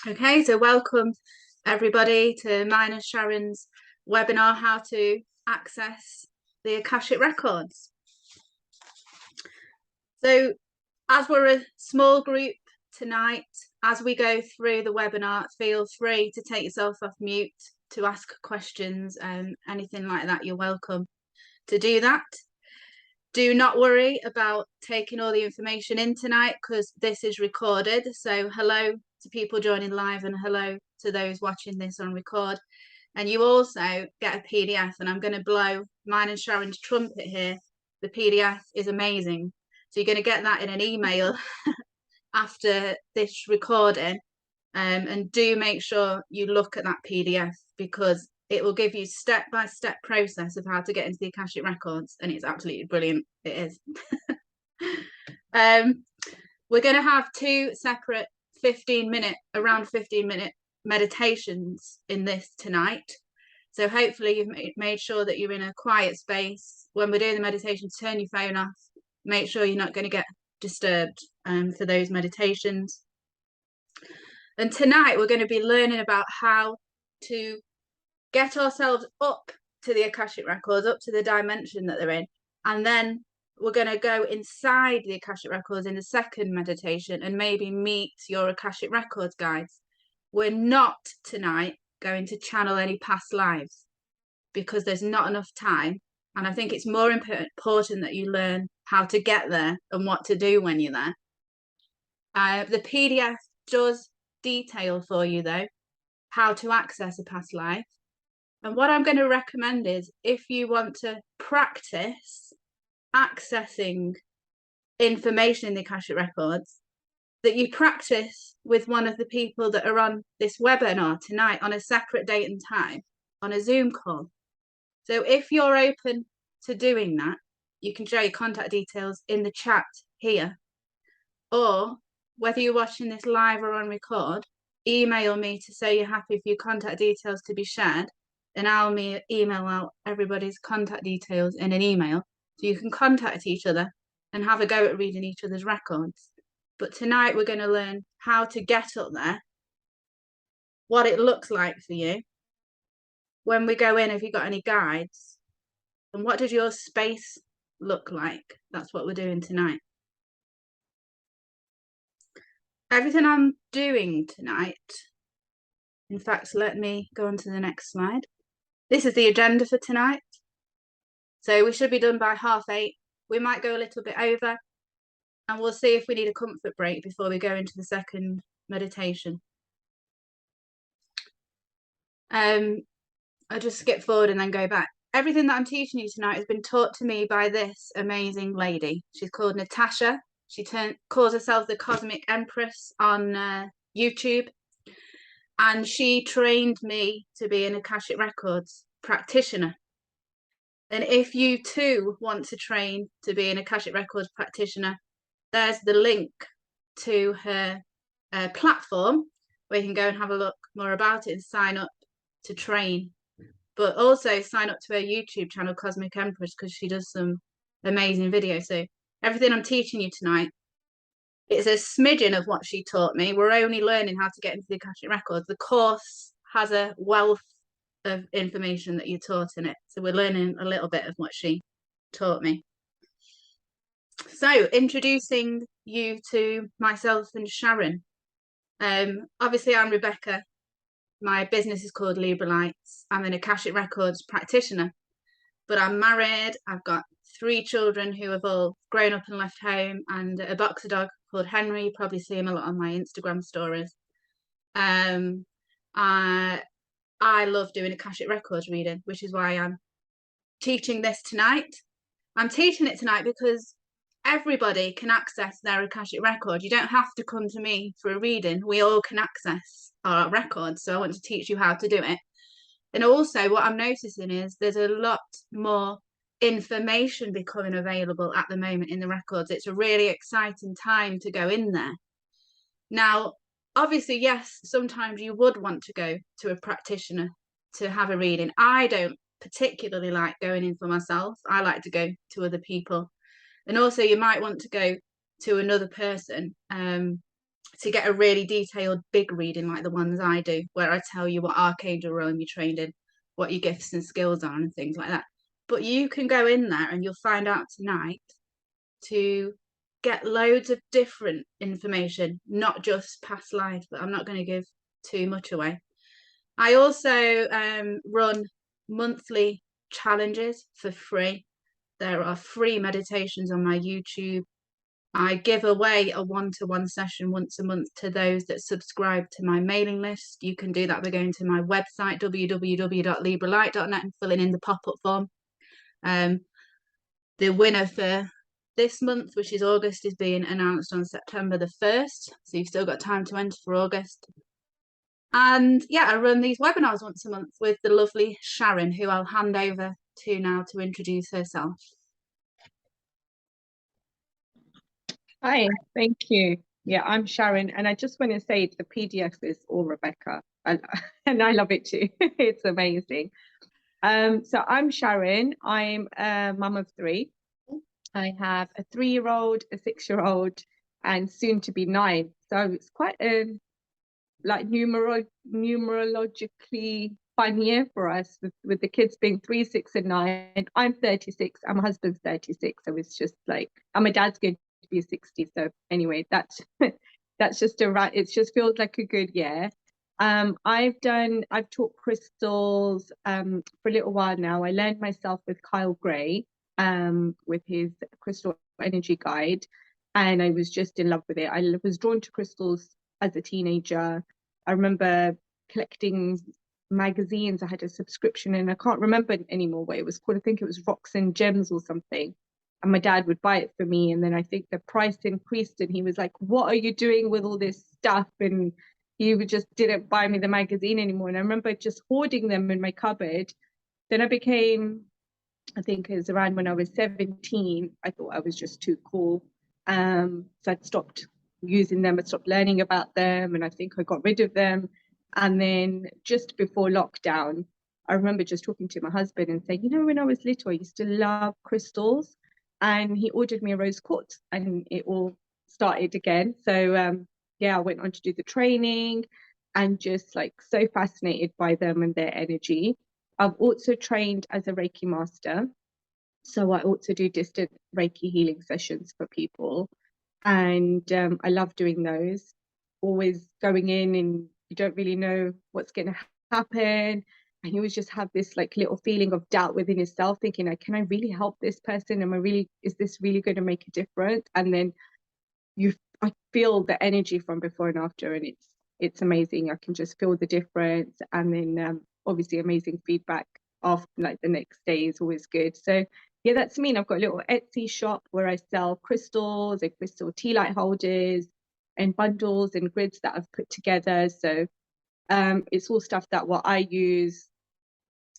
Okay, so welcome everybody to mine and Sharon's webinar, how to access the Akashic Records. So as we're a small group tonight, as we go through the webinar, feel free to take yourself off mute to ask questions and anything like that. You're welcome to do that. Do not worry about taking all the information in tonight because this is recorded. So hello to people joining live and hello to those watching this on record. And you also get a PDF, and I'm going to blow mine and Sharon's trumpet here. The PDF is amazing. So you're going to get that in an email after this recording. And do make sure you look at that PDF because it will give you step-by-step process of how to get into the Akashic Records, and it's absolutely brilliant. It is. We're going to have two separate around 15-minute meditations in this tonight. So hopefully you've made sure that you're in a quiet space. When we're doing the meditation, turn your phone off. Make sure you're not going to get disturbed for those meditations. And tonight we're going to be learning about how to get ourselves up to the Akashic Records, up to the dimension that they're in. And then we're going to go inside the Akashic Records in the second meditation and maybe meet your Akashic Records guides. We're not tonight going to channel any past lives because there's not enough time. And I think it's more important that you learn how to get there and what to do when you're there. The PDF does detail for you though how to access a past life, and what I'm going to recommend is if you want to practice accessing information in the Akashic Records, that you practice with one of the people that are on this webinar tonight on a separate date and time on a Zoom call. So if you're open to doing that, you can share your contact details in the chat here, or whether you're watching this live or on record, email me to say you're happy for your contact details to be shared, and I'll email out everybody's contact details in an email so you can contact each other and have a go at reading each other's records. But tonight we're going to learn how to get up there, what it looks like for you. When we go in, have you got any guides? And what does your space look like? That's what we're doing tonight. Everything I'm doing tonight, in fact, let me go on to the next slide. This is the agenda for tonight. So we should be done by 8:30. We might go a little bit over, and we'll see if we need a comfort break before we go into the second meditation. I'll just skip forward and then go back. Everything that I'm teaching you tonight has been taught to me by this amazing lady. She's called Natasha. She calls herself the Cosmic Empress on YouTube. And she trained me to be an Akashic Records practitioner. And if you too want to train to be an Akashic Records practitioner, there's the link to her platform where you can go and have a look more about it and sign up to train. But also sign up to her YouTube channel, Cosmic Empress, because she does some amazing videos. So everything I'm teaching you tonight, it's a smidgen of what she taught me. We're only learning how to get into the Akashic Records. The course has a wealth of information that you're taught in it. So we're learning a little bit of what she taught me. So introducing you to myself and Sharon. Obviously I'm Rebecca. My business is called Libra Lights. I'm an Akashic Records practitioner, but I'm married. I've got 3 children who have all grown up and left home, and a boxer dog called Henry. You probably see him a lot on my Instagram stories. I love doing Akashic Records reading, which is why I'm teaching this tonight. I'm teaching it tonight because everybody can access their Akashic record. You don't have to come to me for a reading. We all can access our records. So I want to teach you how to do it. And also what I'm noticing is there's a lot more information becoming available at the moment in the records. It's a really exciting time to go in there. Now, obviously, yes, sometimes you would want to go to a practitioner to have a reading. I don't particularly like going in for myself. I like to go to other people. And also you might want to go to another person to get a really detailed big reading like the ones I do, where I tell you what archangel realm you trained in, what your gifts and skills are, and things like that. But you can go in there and you'll find out tonight to get loads of different information, not just past life, but I'm not going to give too much away. I also run monthly challenges for free. There are free meditations on my YouTube. I give away a one-to-one session once a month to those that subscribe to my mailing list. You can do that by going to my website, www.libralight.net, and filling in the pop-up form. The winner for this month, which is August, is being announced on September the 1st. So you've still got time to enter for August. And yeah, I run these webinars once a month with the lovely Sharon, who I'll hand over to now to introduce herself. Hi, thank you. Yeah, I'm Sharon, and I just want to say the PDF is all Rebecca, and I love it too. It's amazing. So I'm Sharon. I'm a mum of 3. I have a 3-year-old, a 6-year-old, and soon to be 9. So it's quite a like numerologically fun year for us with the kids being 3, 6, and 9. I'm 36. And my husband's 36. So it's just like, and my dad's going to be 60. So anyway, that's just it just feels like a good year. I've taught crystals for a little while now. I learned myself with Kyle Gray with his crystal energy guide, and I was just in love with it. I was drawn to crystals as a teenager. I remember collecting magazines. I had a subscription, and I can't remember anymore what it was called. I think it was Rocks and Gems or something. And my dad would buy it for me. And then I think the price increased, and he was like, "What are you doing with all this stuff?" And he just didn't buy me the magazine anymore. And I remember just hoarding them in my cupboard. Then I think it was around when I was 17, I thought I was just too cool. So I'd stopped using them, I stopped learning about them, and I think I got rid of them. And then just before lockdown, I remember just talking to my husband and saying, when I was little, I used to love crystals. And he ordered me a rose quartz, and it all started again. So yeah, I went on to do the training, and just like so fascinated by them and their energy. I've also trained as a Reiki master. So I also do distant Reiki healing sessions for people. And I love doing those. Always going in, and you don't really know what's going to happen. And you always just have this like little feeling of doubt within yourself, thinking, like, can I really help this person? Is this really going to make a difference? And then I feel the energy from before and after, and it's amazing. I can just feel the difference. And then obviously amazing feedback after, like the next day is always good. So yeah, that's me. And I've got a little Etsy shop where I sell crystals and crystal tea light holders and bundles and grids that I've put together. So it's all stuff that what I use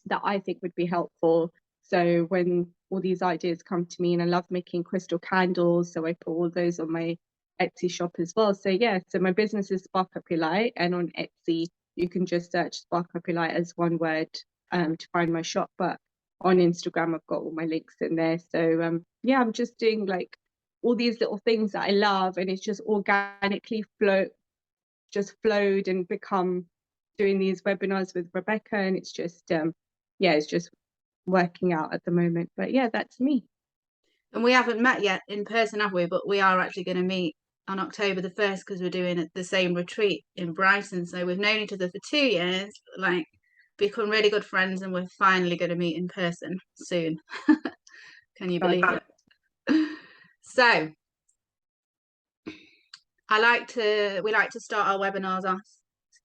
that I think would be helpful. So when all these ideas come to me, and I love making crystal candles, so I put all those on my Etsy shop as well. So yeah, so my business is Spark Up Your Light, and on Etsy you can just search Spark Up Your Light as one word to find my shop. But on Instagram I've got all my links in there. So yeah, I'm just doing like all these little things that I love, and it's just organically flowed and become doing these webinars with Rebecca, and it's just yeah, it's just working out at the moment. But yeah, that's me. And we haven't met yet in person, have we? But we are actually going to meet on October the 1st, because we're doing the same retreat in Brighton. So we've known each other for 2 years, like become really good friends, and we're finally going to meet in person soon. Can you believe it? So we like to start our webinars off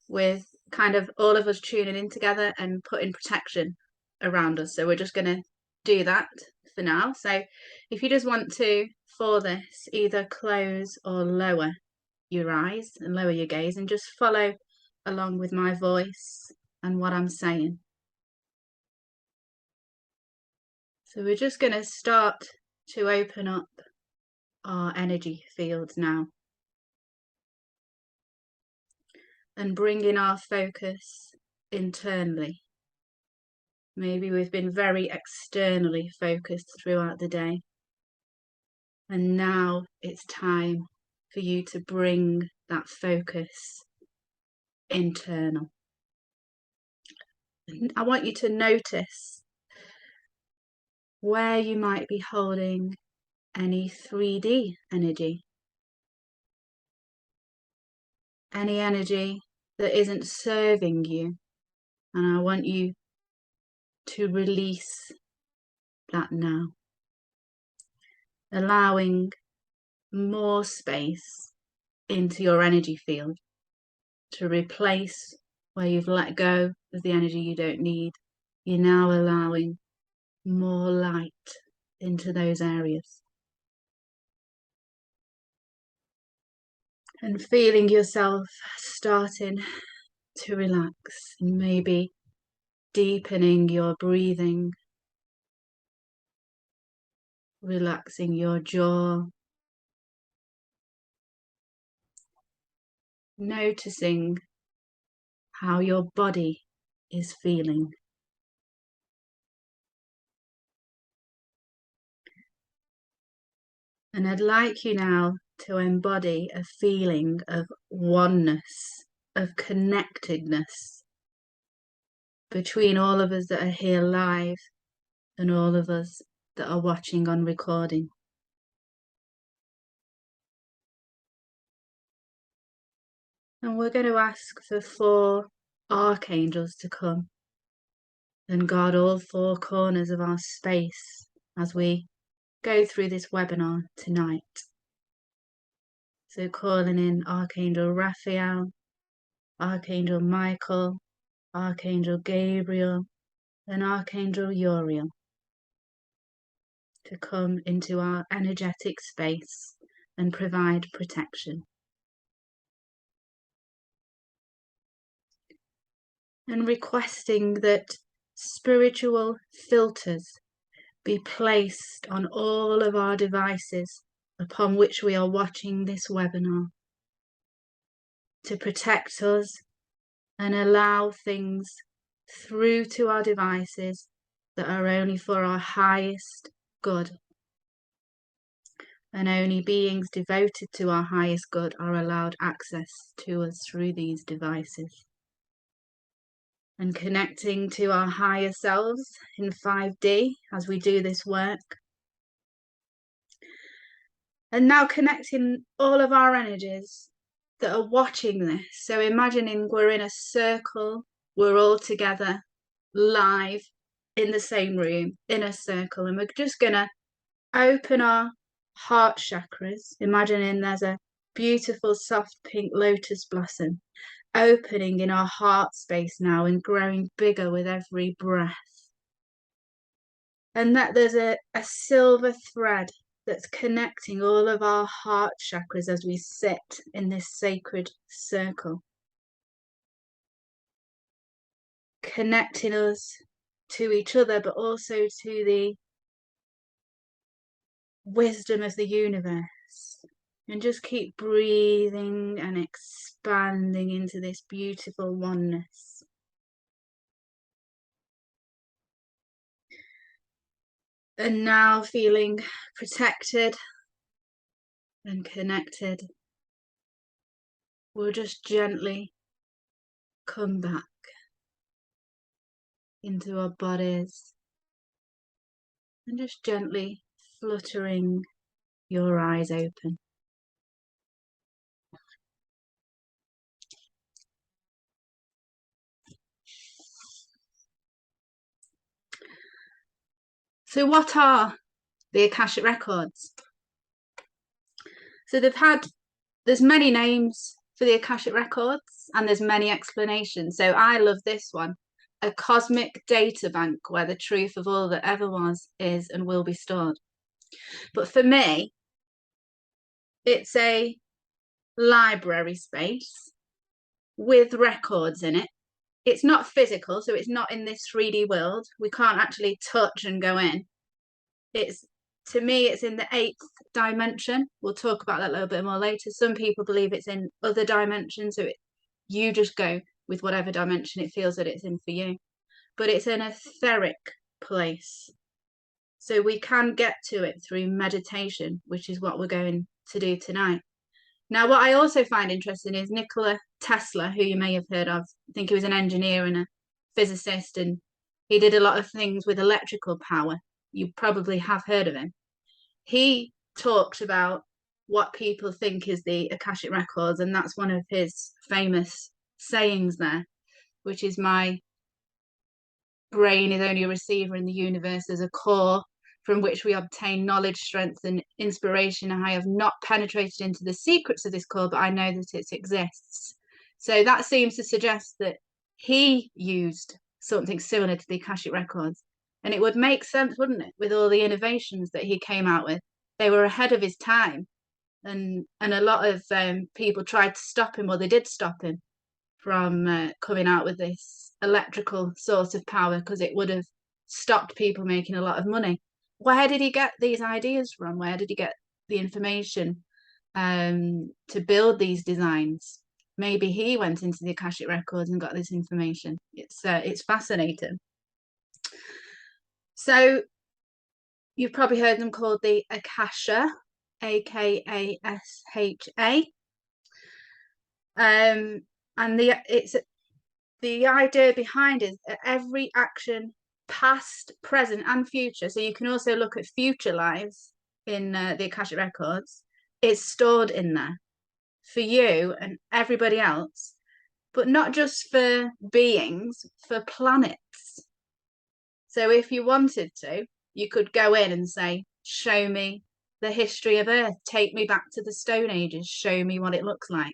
with kind of all of us tuning in together and putting protection around us. So we're just going to do that for now. So if you just want to, for this, either close or lower your eyes and lower your gaze, and just follow along with my voice and what I'm saying. So we're just going to start to open up our energy fields now, and bring in our focus internally. Maybe we've been very externally focused throughout the day, and now it's time for you to bring that focus internal. I want you to notice where you might be holding any 3D energy, any energy that isn't serving you, and I want you to release that now, allowing more space into your energy field to replace where you've let go of the energy you don't need. You're now allowing more light into those areas. And feeling yourself starting to relax, and maybe deepening your breathing, relaxing your jaw, noticing how your body is feeling. And I'd like you now to embody a feeling of oneness, of connectedness between all of us that are here live and all of us that are watching on recording. And we're going to ask for 4 archangels to come and guard all 4 corners of our space as we go through this webinar tonight. So calling in Archangel Raphael, Archangel Michael, Archangel Gabriel, and Archangel Uriel to come into our energetic space and provide protection. And requesting that spiritual filters be placed on all of our devices upon which we are watching this webinar to protect us and allow things through to our devices that are only for our highest good. And only beings devoted to our highest good are allowed access to us through these devices. And connecting to our higher selves in 5D as we do this work. And now connecting all of our energies that are watching this. So imagining we're in a circle, we're all together, live, in the same room, in a circle. And we're just going to open our heart chakras, imagining there's a beautiful soft pink lotus blossom opening in our heart space now and growing bigger with every breath. And that there's a silver thread that's connecting all of our heart chakras as we sit in this sacred circle, connecting us to each other, but also to the wisdom of the universe. And just keep breathing and expanding into this beautiful oneness. And now feeling protected and connected, we'll just gently come back into our bodies and just gently fluttering your eyes open. So what are the Akashic Records? So there's many names for the Akashic Records and there's many explanations. So I love this one, a cosmic data bank where the truth of all that ever was, is and will be stored. But for me, it's a library space with records in it. It's not physical, so it's not in this 3D world. We can't actually touch and go in. To me, it's in the 8th dimension. We'll talk about that a little bit more later. Some people believe it's in other dimensions, so you just go with whatever dimension it feels that it's in for you. But it's an etheric place. So we can get to it through meditation, which is what we're going to do tonight. Now, what I also find interesting is Nikola Tesla, who you may have heard of. I think he was an engineer and a physicist, and he did a lot of things with electrical power. You probably have heard of him. He talked about what people think is the Akashic Records, and that's one of his famous sayings there, which is, my brain is only a receiver in the universe as a core from which we obtain knowledge, strength, and inspiration. I have not penetrated into the secrets of this core, but I know that it exists. So that seems to suggest that he used something similar to the Akashic Records. And it would make sense, wouldn't it, with all the innovations that he came out with? They were ahead of his time. And a lot of people tried to stop him, or they did stop him from coming out with this electrical source of power, because it would have stopped people making a lot of money. Where did he get these ideas from? Where did he get the information to build these designs? Maybe he went into the Akashic Records and got this information. It's fascinating. So you've probably heard them called the Akasha, Akasha. And the idea behind it is that every action, past, present, and future, so you can also look at future lives in the Akashic Records, is stored in there for you and everybody else, but not just for beings, for planets. So if you wanted to, you could go in and say, show me the history of Earth, take me back to the Stone Ages, show me what it looks like.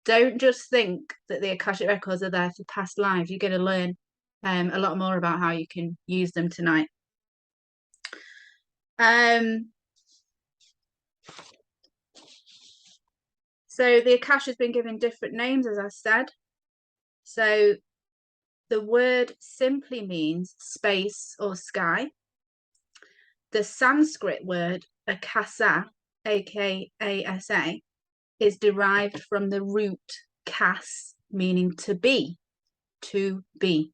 Don't just think that the Akashic Records are there for past lives. You're going to learn a lot more about how you can use them tonight. So the Akasha has been given different names, as I said. So the word simply means space or sky. The Sanskrit word Akasa, Akasa, is derived from the root kas, meaning to be, to be.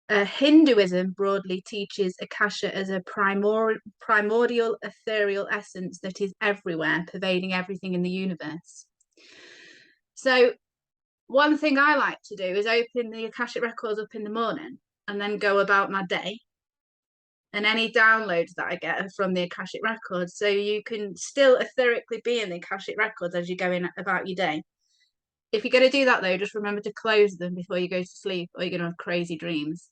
Hinduism broadly teaches Akasha as a primordial ethereal essence that is everywhere, pervading everything in the universe. So one thing I like to do is open the Akashic Records up in the morning and then go about my day. And any downloads that I get are from the Akashic Records. So you can still etherically be in the Akashic Records as you're going about your day. If you're going to do that, though, just remember to close them before you go to sleep, or you're going to have crazy dreams.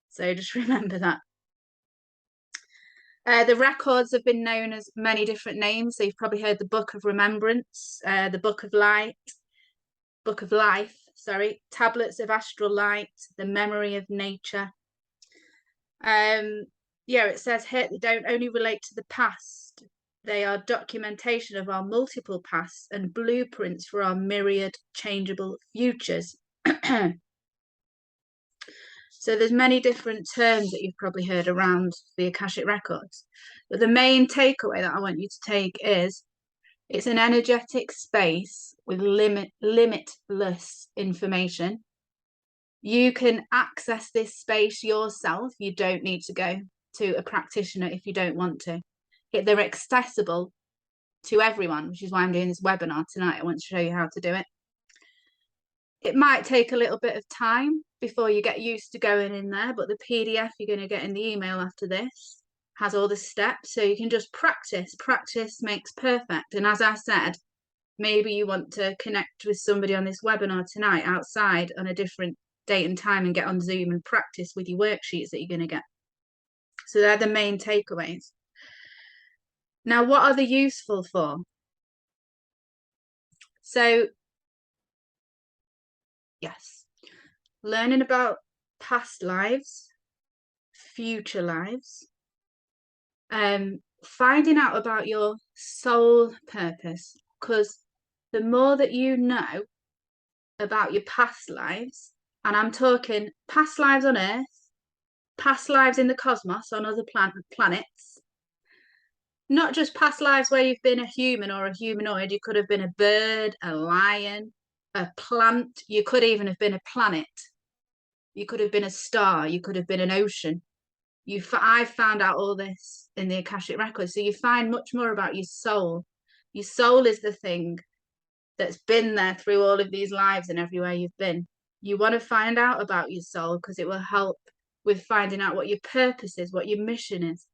So just remember that. The records have been known as many different names. So you've probably heard the Book of Remembrance, the Book of Life, Tablets of Astral Light, the Memory of Nature. It says here they don't only relate to the past. They are documentation of our multiple pasts and blueprints for our myriad changeable futures. So there's many different terms that you've probably heard around the Akashic Records. But the main takeaway that I want you to take is it's an energetic space with limitless information. You can access this space yourself. You don't need to go to a practitioner if you don't want to. They're accessible to everyone, which is why I'm doing this webinar tonight. I want to show you how to do it. It might take a little bit of time before you get used to going in there, but the PDF you're going to get in the email after this has all the steps, so you can just practice. Practice makes perfect. And as I said, maybe you want to connect with somebody on this webinar tonight outside on a different date and time and get on Zoom and practice with your worksheets that you're going to get. So they're the main takeaways. Now, what are they useful for? So, yes, learning about past lives, future lives, finding out about your soul purpose, because the more that you know about your past lives, and I'm talking past lives on Earth, past lives in the cosmos on other planets, not just past lives where you've been a human or a humanoid. You could have been a bird, a lion, a plant. You could even have been a planet. You could have been a star. You could have been an ocean. I've found out all this in the Akashic Records. So you find much more about your soul. Your soul is the thing that's been there through all of these lives and everywhere you've been. You want to find out about your soul because it will help with finding out what your purpose is, what your mission is.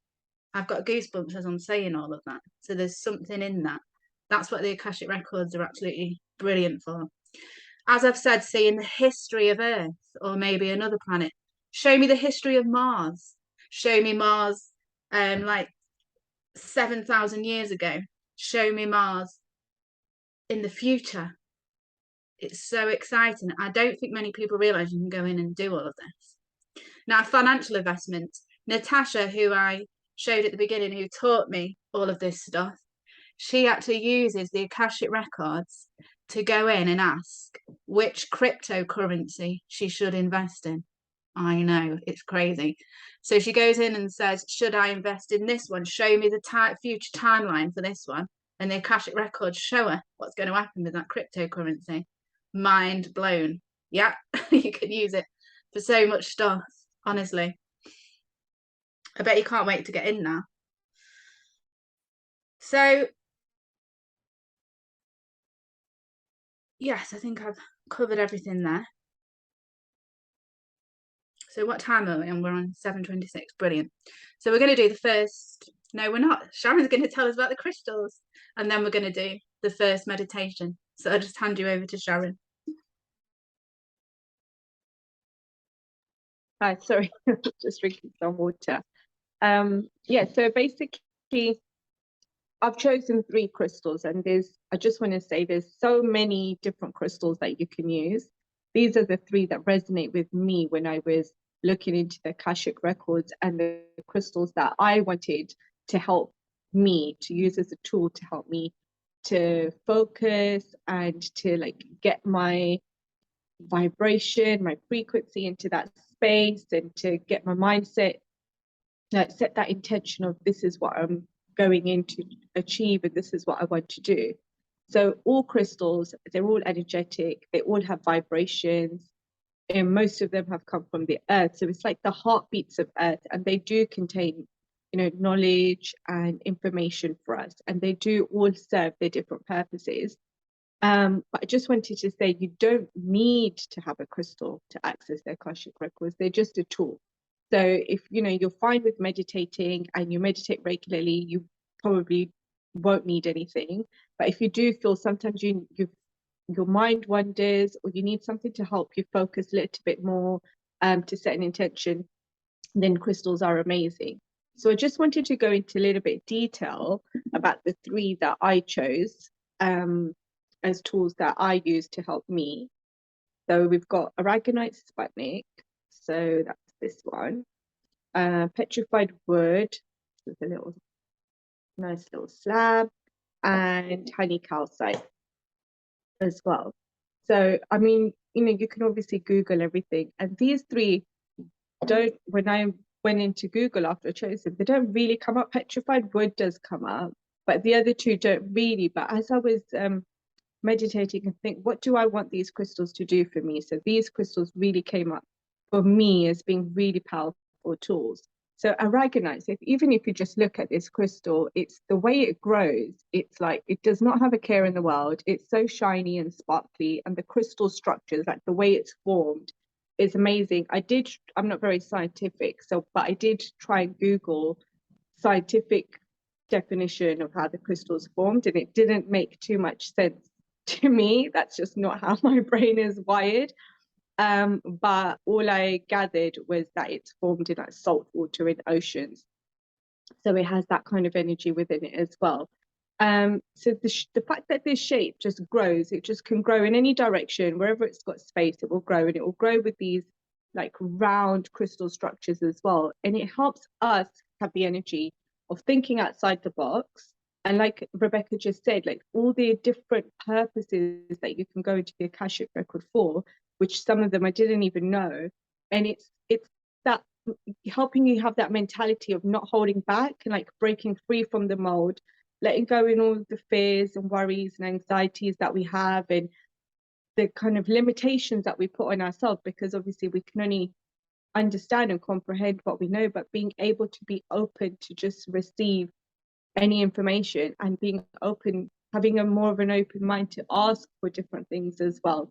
I've got goosebumps as I'm saying all of that. So there's something in that. That's what the Akashic Records are absolutely brilliant for. As I've said, seeing the history of Earth or maybe another planet. Show me the history of Mars. Show me Mars like 7,000 years ago. Show me Mars in the future. It's so exciting. I don't think many people realize you can go in and do all of this. Now, financial investment. Natasha, who I showed at the beginning, who taught me all of this stuff, she actually uses the Akashic Records to go in and ask which cryptocurrency she should invest in. I know, it's crazy. So she goes in and says, should I invest in this one? Show me the future timeline for this one. And the Akashic Records show her what's going to happen with that cryptocurrency. Mind blown. Yeah, you can use it for so much stuff, honestly. I bet you can't wait to get in now. So, yes, I think I've covered everything there. So what time are we on? We're on 7:26. Brilliant. So we're going to do the first. No, we're not. Sharon's going to tell us about the crystals, and then we're going to do the first meditation. So I'll just hand you over to Sharon. Hi, sorry, just drinking some water. Yeah, so basically, I've chosen 3 crystals, and I just want to say there's so many different crystals that you can use. These are the 3 that resonate with me when I was looking into the Akashic Records and the crystals that I wanted to help me to use as a tool to help me to focus and to like get my vibration, my frequency into that space, and to get my mindset, set that intention of this is what I'm going in to achieve and this is what I want to do. So all crystals, they're all energetic, they all have vibrations, and most of them have come from the earth. So it's like the heartbeats of earth, and they do contain, knowledge and information for us, and they do all serve their different purposes. But I just wanted to say you don't need to have a crystal to access the Akashic Records. They're just a tool. So if you're fine with meditating and you meditate regularly, you probably won't need anything. But if you do feel sometimes your mind wanders, or you need something to help you focus a little bit more, to set an intention, then crystals are amazing. So I just wanted to go into a little bit detail about the 3 that I chose as tools that I use to help me. So we've got aragonite Sputnik, so that's this one. Petrified wood with a nice little slab, and honey calcite as well. So I mean, you can obviously Google everything, and these 3 don't. When I went into Google after I chose them, they don't really come up. Petrified wood does come up, but the other 2 don't really. But as I was meditating and think, what do I want these crystals to do for me? So these crystals really came up for me as being really powerful tools. So aragonite, even if you just look at this crystal, it's the way it grows. It's like, it does not have a care in the world. It's so shiny and sparkly, and the crystal structures, like the way it's formed, is amazing. I'm not very scientific, but I did try and Google scientific definition of how the crystals formed, and it didn't make too much sense to me. That's just not how my brain is wired. But all I gathered was that it's formed in like salt water in oceans, so it has that kind of energy within it as well. So the fact that this shape just grows, it just can grow in any direction. Wherever it's got space, it will grow, and it will grow with these like round crystal structures as well. And it helps us have the energy of thinking outside the box. And like Rebecca just said, like all the different purposes that you can go into the Akashic Record for, which some of them I didn't even know. And it's that helping you have that mentality of not holding back and like breaking free from the mold, letting go in all the fears and worries and anxieties that we have, and the kind of limitations that we put on ourselves, because obviously we can only understand and comprehend what we know, but being able to be open to just receive any information, and being open having a more of an open mind to ask for different things as well.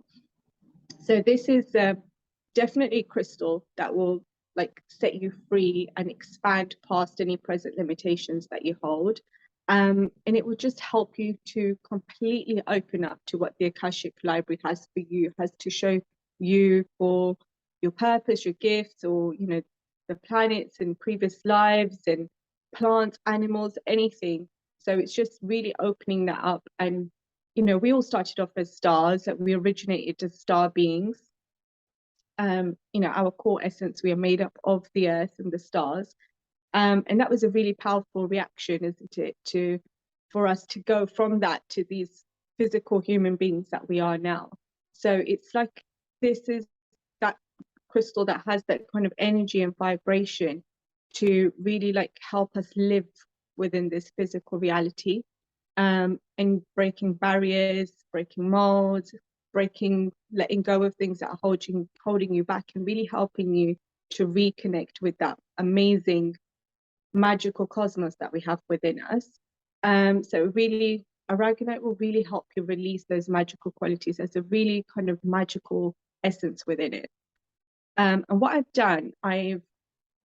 So this is definitely a crystal that will like set you free and expand past any present limitations that you hold. And it will just help you to completely open up to what the Akashic Library has for you, has to show you for your purpose, your gifts, or, you know, the planets and previous lives and plants, animals, anything. So it's just really opening that up. And, you know, we all started off as stars, that we originated as star beings. You know, our core essence, we are made up of the earth and the stars. And that was a really powerful reaction, isn't it, for us to go from that to these physical human beings that we are now. So it's like, this is that crystal that has that kind of energy and vibration to really like help us live within this physical reality, and breaking barriers, breaking molds, letting go of things that are holding you back, and really helping you to reconnect with that amazing magical cosmos that we have within us. So really, aragonite will really help you release those magical qualities. There's a really kind of magical essence within it. And what I've done, I've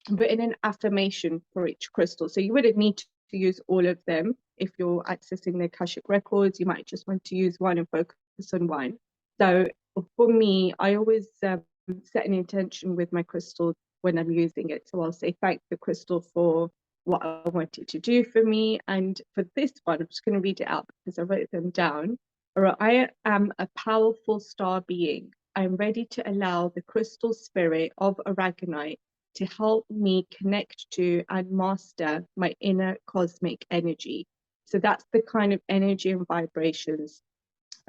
written an affirmation for each crystal. So you wouldn't need to use all of them. If you're accessing the Akashic Records, you might just want to use one and focus on one. So for me, I always set an intention with my crystal when I'm using it. So I'll say, thank the crystal for what I want it to do for me. And for this one, I'm just going to read it out because I wrote them down. All right, I am a powerful star being. I'm ready to allow the crystal spirit of aragonite to help me connect to and master my inner cosmic energy. So that's the kind of energy and vibrations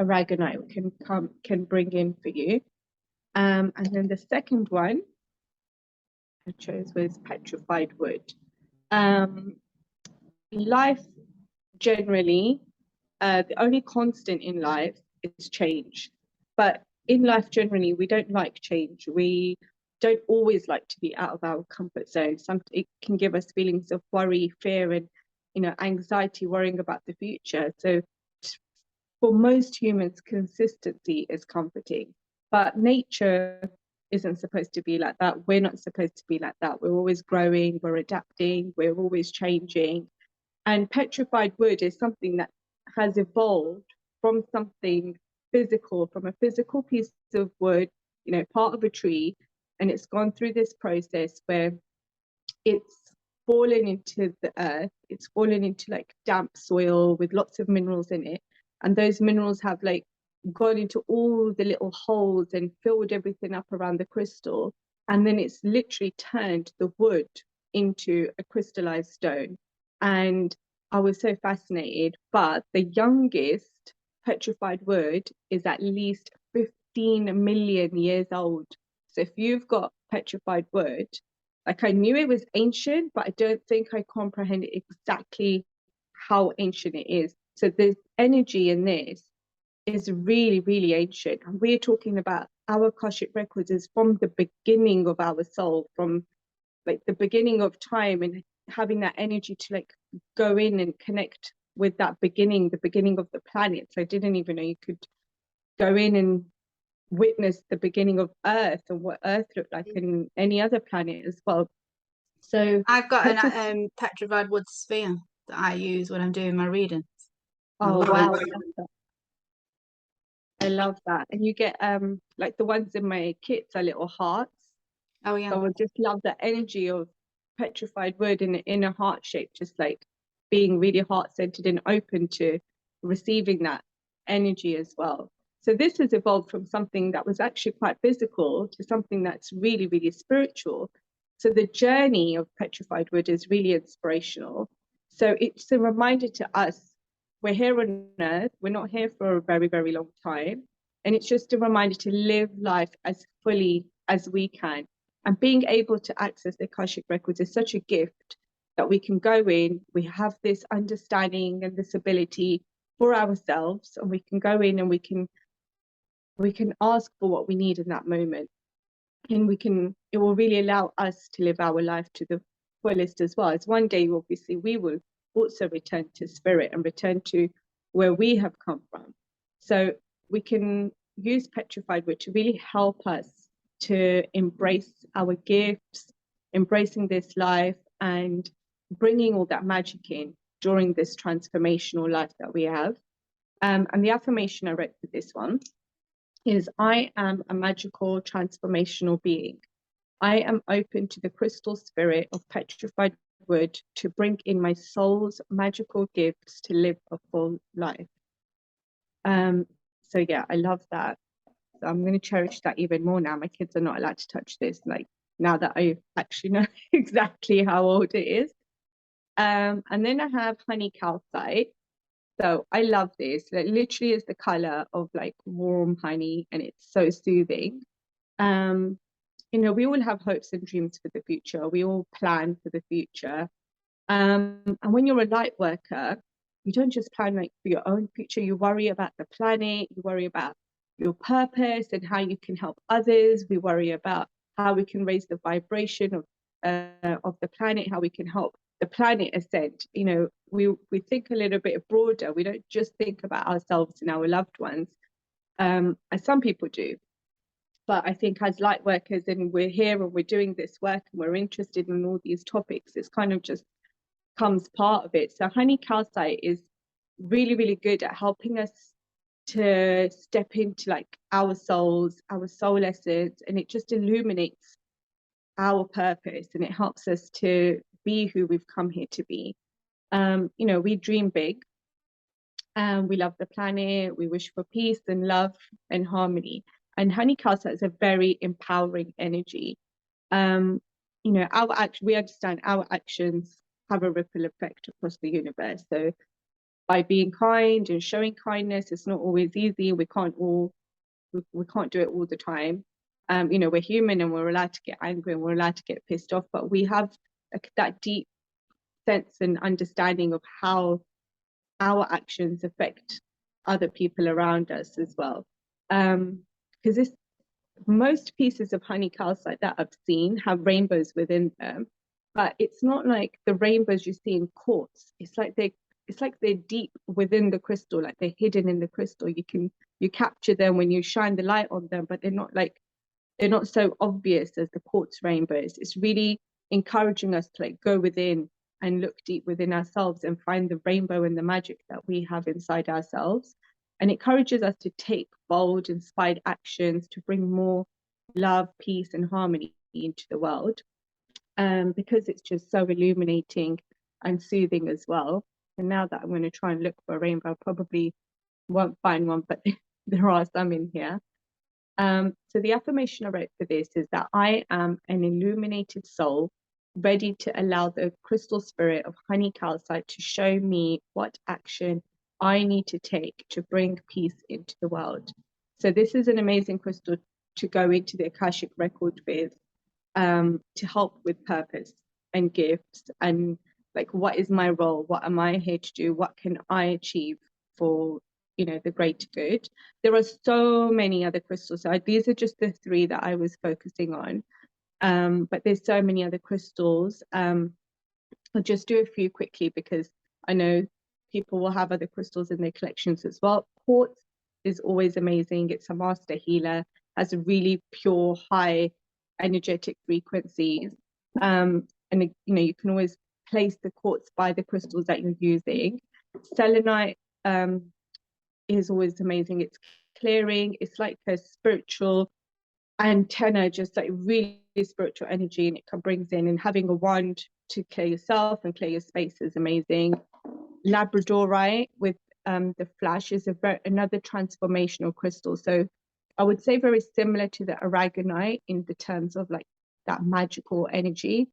aragonite can bring in for you. And then the second one I chose was petrified wood. Life generally, the only constant in life is change. But in life generally, we don't like change. We don't always like to be out of our comfort zone. It can give us feelings of worry, fear, and, you know, anxiety, worrying about the future. So for most humans, consistency is comforting. But nature isn't supposed to be like that. We're not supposed to be like that. We're always growing, we're adapting, we're always changing. And petrified wood is something that has evolved from something physical, from a physical piece of wood, you know, part of a tree, and it's gone through this process where it's fallen into the earth, it's fallen into like damp soil with lots of minerals in it, and those minerals have like gone into all the little holes and filled everything up around the crystal, and then it's literally turned the wood into a crystallized stone. And I was so fascinated. But the youngest petrified wood is at least 15 million years old. So if you've got petrified wood, like, I knew it was ancient, but I don't think I comprehended exactly how ancient it is. So the energy in this is really, really ancient. And we're talking about our Akashic Records is from the beginning of our soul, from like the beginning of time, and having that energy to like go in and connect with that beginning, the beginning of the planets. I didn't even know you could go in and witness the beginning of Earth and what Earth looked like in any other planet as well. So I've got an petrified wood sphere that I use when I'm doing my readings. oh wow, I love that. And you get like the ones in my kits are little hearts. Oh yeah. So I just love the energy of petrified wood in a heart shape, just like being really heart-centered and open to receiving that energy as well. So this has evolved from something that was actually quite physical to something that's really, really spiritual. So the journey of petrified wood is really inspirational. So it's a reminder to us, we're here on Earth, we're not here for a very, very long time. And it's just a reminder to live life as fully as we can. And being able to access the Akashic Records is such a gift that we can go in, we have this understanding and this ability for ourselves, and we can go in and we can ask for what we need in that moment. And it will really allow us to live our life to the fullest as well. As one day, obviously, we will also return to spirit and return to where we have come from. So we can use petrified wood to really help us to embrace our gifts, embracing this life, and bringing all that magic in during this transformational life that we have. And the affirmation I wrote for this one is, I am a magical transformational being. I am open to the crystal spirit of petrified wood to bring in my soul's magical gifts to live a full life. So yeah, I love that. So I'm going to cherish that even more now. My kids are not allowed to touch this, like now that I actually know exactly how old it is. And then I have honey calcite. So I love this. It literally is the color of like warm honey, and it's so soothing. You know, we all have hopes and dreams for the future. We all plan for the future. And when you're a light worker, you don't just plan like for your own future. You worry about the planet. You worry about your purpose and how you can help others. We worry about how we can raise the vibration of the planet, how we can help the planet ascend. You know, we think a little bit broader. We don't just think about ourselves and our loved ones, as some people do. But I think as light workers, and we're here and we're doing this work and we're interested in all these topics, it's kind of just comes part of it. So honey calcite is really, really good at helping us to step into like our souls, our soul essence, and it just illuminates our purpose, and it helps us to be who we've come here to be. You know, we dream big, and we love the planet, we wish for peace and love and harmony. And honey calcite is a very empowering energy. You know, we understand our actions have a ripple effect across the universe. So by being kind and showing kindness, it's not always easy. We can't do it all the time. You know, we're human and we're allowed to get angry and we're allowed to get pissed off, but we have that deep sense and understanding of how our actions affect other people around us as well. Because most pieces of honey calcite that I've seen have rainbows within them, but it's not like the rainbows you see in quartz. It's like they're deep within the crystal, like they're hidden in the crystal. You capture them when you shine the light on them, but they're not so obvious as the quartz rainbows. It's really encouraging us to like go within and look deep within ourselves and find the rainbow and the magic that we have inside ourselves. And it encourages us to take bold, inspired actions to bring more love, peace, and harmony into the world. Because it's just so illuminating and soothing as well. And now that I'm going to try and look for a rainbow, I probably won't find one, but there are some in here. So the affirmation I wrote for this is that I am an illuminated soul, ready to allow the crystal spirit of honey calcite to show me what action I need to take to bring peace into the world. So this is an amazing crystal to go into the Akashic Record with, to help with purpose and gifts, and like, what is my role? What am I here to do? What can I achieve for, you know, the greater good? There are so many other crystals. So these are just the 3 that I was focusing on. But there's so many other crystals. I'll just do a few quickly because I know people will have other crystals in their collections as well. Quartz is always amazing. It's a master healer, has a really pure, high energetic frequencies. And you know, you can always place the quartz by the crystals that you're using. Selenite is always amazing. It's clearing. It's like a spiritual antenna, just like really spiritual energy, and it brings in, and having a wand to clear yourself and clear your space is amazing. Labradorite with the flash is another transformational crystal. So I would say very similar to the aragonite in the terms of like that magical energy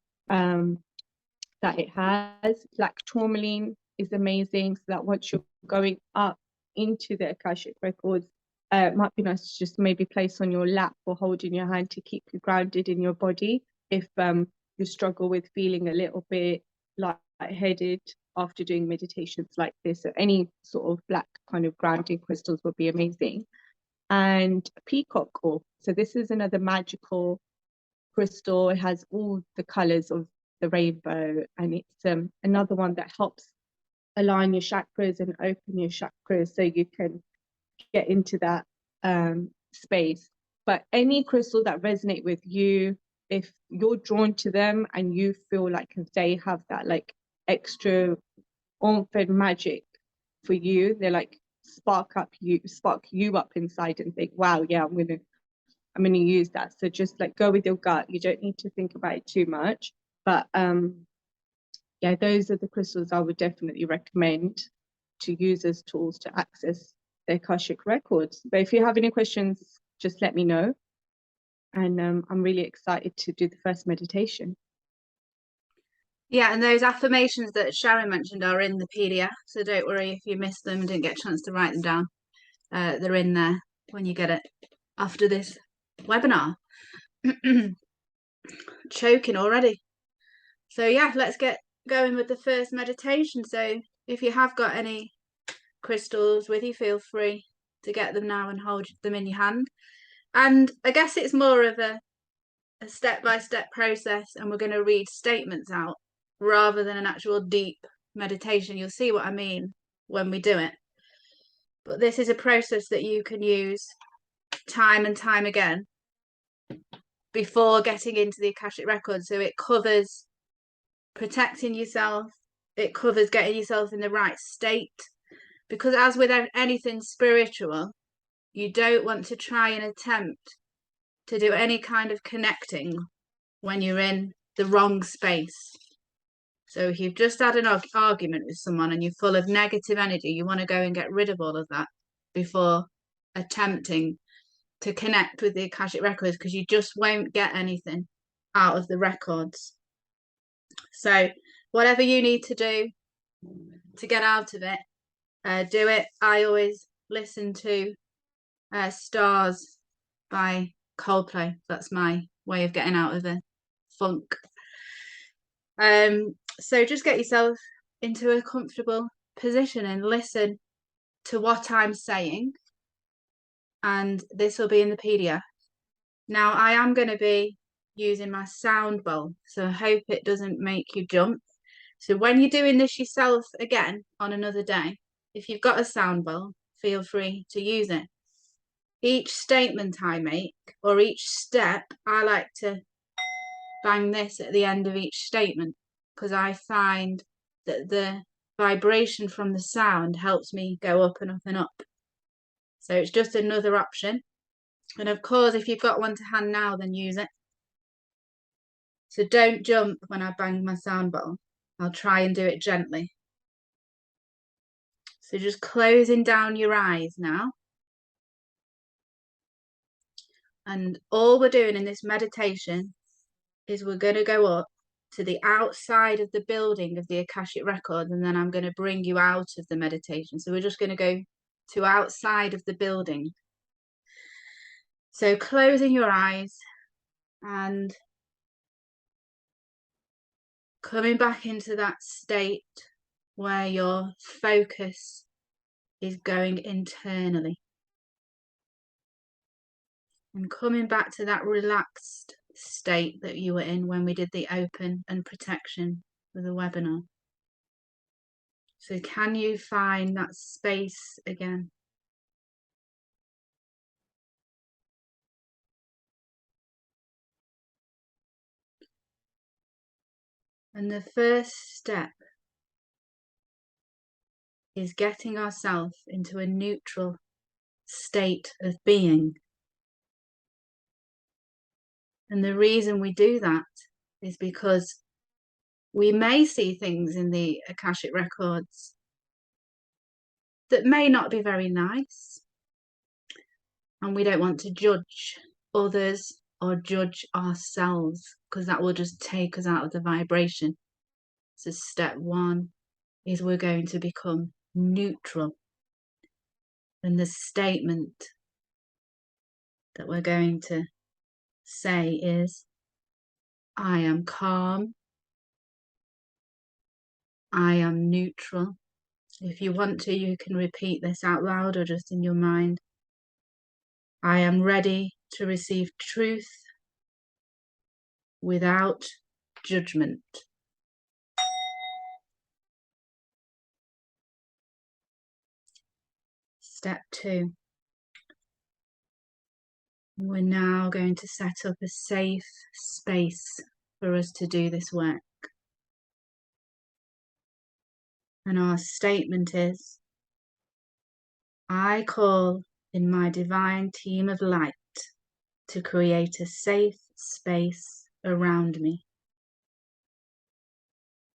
that it has. Black tourmaline is amazing, so that once you're going up into the Akashic Records, it might be nice to just maybe place on your lap or hold in your hand to keep you grounded in your body if you struggle with feeling a little bit lightheaded after doing meditations like this. So any sort of black kind of grounding crystals would be amazing. And peacock ore. So this is another magical crystal. It has all the colors of the rainbow, and it's another one that helps align your chakras and open your chakras so you can get into that space. But any crystal that resonate with you, if you're drawn to them and you feel like they have that like extra oomph and magic for you, they're like spark you up inside and think, wow, yeah, I'm gonna use that. So just like go with your gut. You don't need to think about it too much. But yeah, those are the crystals I would definitely recommend to use as tools to access the Akashic Records. But if you have any questions, just let me know. And I'm really excited to do the first meditation. Yeah, and those affirmations that Sharon mentioned are in the PDF, so don't worry if you missed them and didn't get a chance to write them down. They're in there when you get it after this webinar. Choking already. So yeah, let's get going with the first meditation. So if you have got any crystals with you, feel free to get them now and hold them in your hand. And I guess it's more of a step-by-step process, and we're going to read statements out rather than an actual deep meditation. You'll see what I mean when we do it. But this is a process that you can use time and time again before getting into the Akashic Records. So it covers protecting yourself, it covers getting yourself in the right state. Because as with anything spiritual, you don't want to try and attempt to do any kind of connecting when you're in the wrong space. So if you've just had an argument with someone and you're full of negative energy, you want to go and get rid of all of that before attempting to connect with the Akashic Records, because you just won't get anything out of the records. So whatever you need to do to get out of it, do it. I always listen to Stars by Coldplay. That's my way of getting out of the funk. So just get yourself into a comfortable position and listen to what I'm saying. And this will be in the PDF. Now I am going to be using my sound bowl, so I hope it doesn't make you jump. So when you're doing this yourself again on another day, if you've got a sound bowl, feel free to use it. Each statement I make, or each step, I like to bang this at the end of each statement, because I find that the vibration from the sound helps me go up and up and up. So it's just another option. And of course, if you've got one to hand now, then use it. So don't jump when I bang my sound bowl. I'll try and do it gently. So just closing down your eyes now. And all we're doing in this meditation is we're going to go up to the outside of the building of the Akashic Records, and then I'm going to bring you out of the meditation. So we're just going to go to outside of the building. So closing your eyes and coming back into that state where your focus is going internally. And coming back to that relaxed state that you were in when we did the open and protection for the webinar. So can you find that space again? And the first step is getting ourselves into a neutral state of being. And the reason we do that is because we may see things in the Akashic Records that may not be very nice. And we don't want to judge others or judge ourselves, because that will just take us out of the vibration. So step one is we're going to become neutral. And the statement that we're going to say is, I am calm. I am neutral. If you want to, you can repeat this out loud or just in your mind. I am ready to receive truth without judgment. step 2. We're now going to set up a safe space for us to do this work. And our statement is, I call in my divine team of light to create a safe space around me.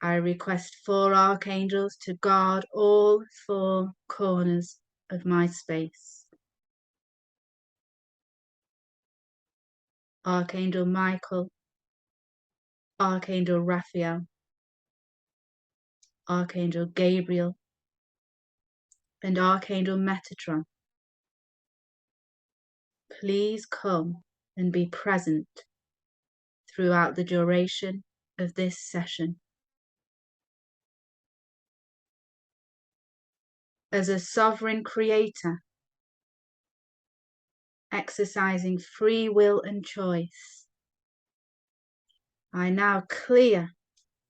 I request 4 archangels to guard all 4 corners of my space. Archangel Michael, Archangel Raphael, Archangel Gabriel, and Archangel Metatron. Please come and be present throughout the duration of this session. As a sovereign creator, exercising free will and choice, I now clear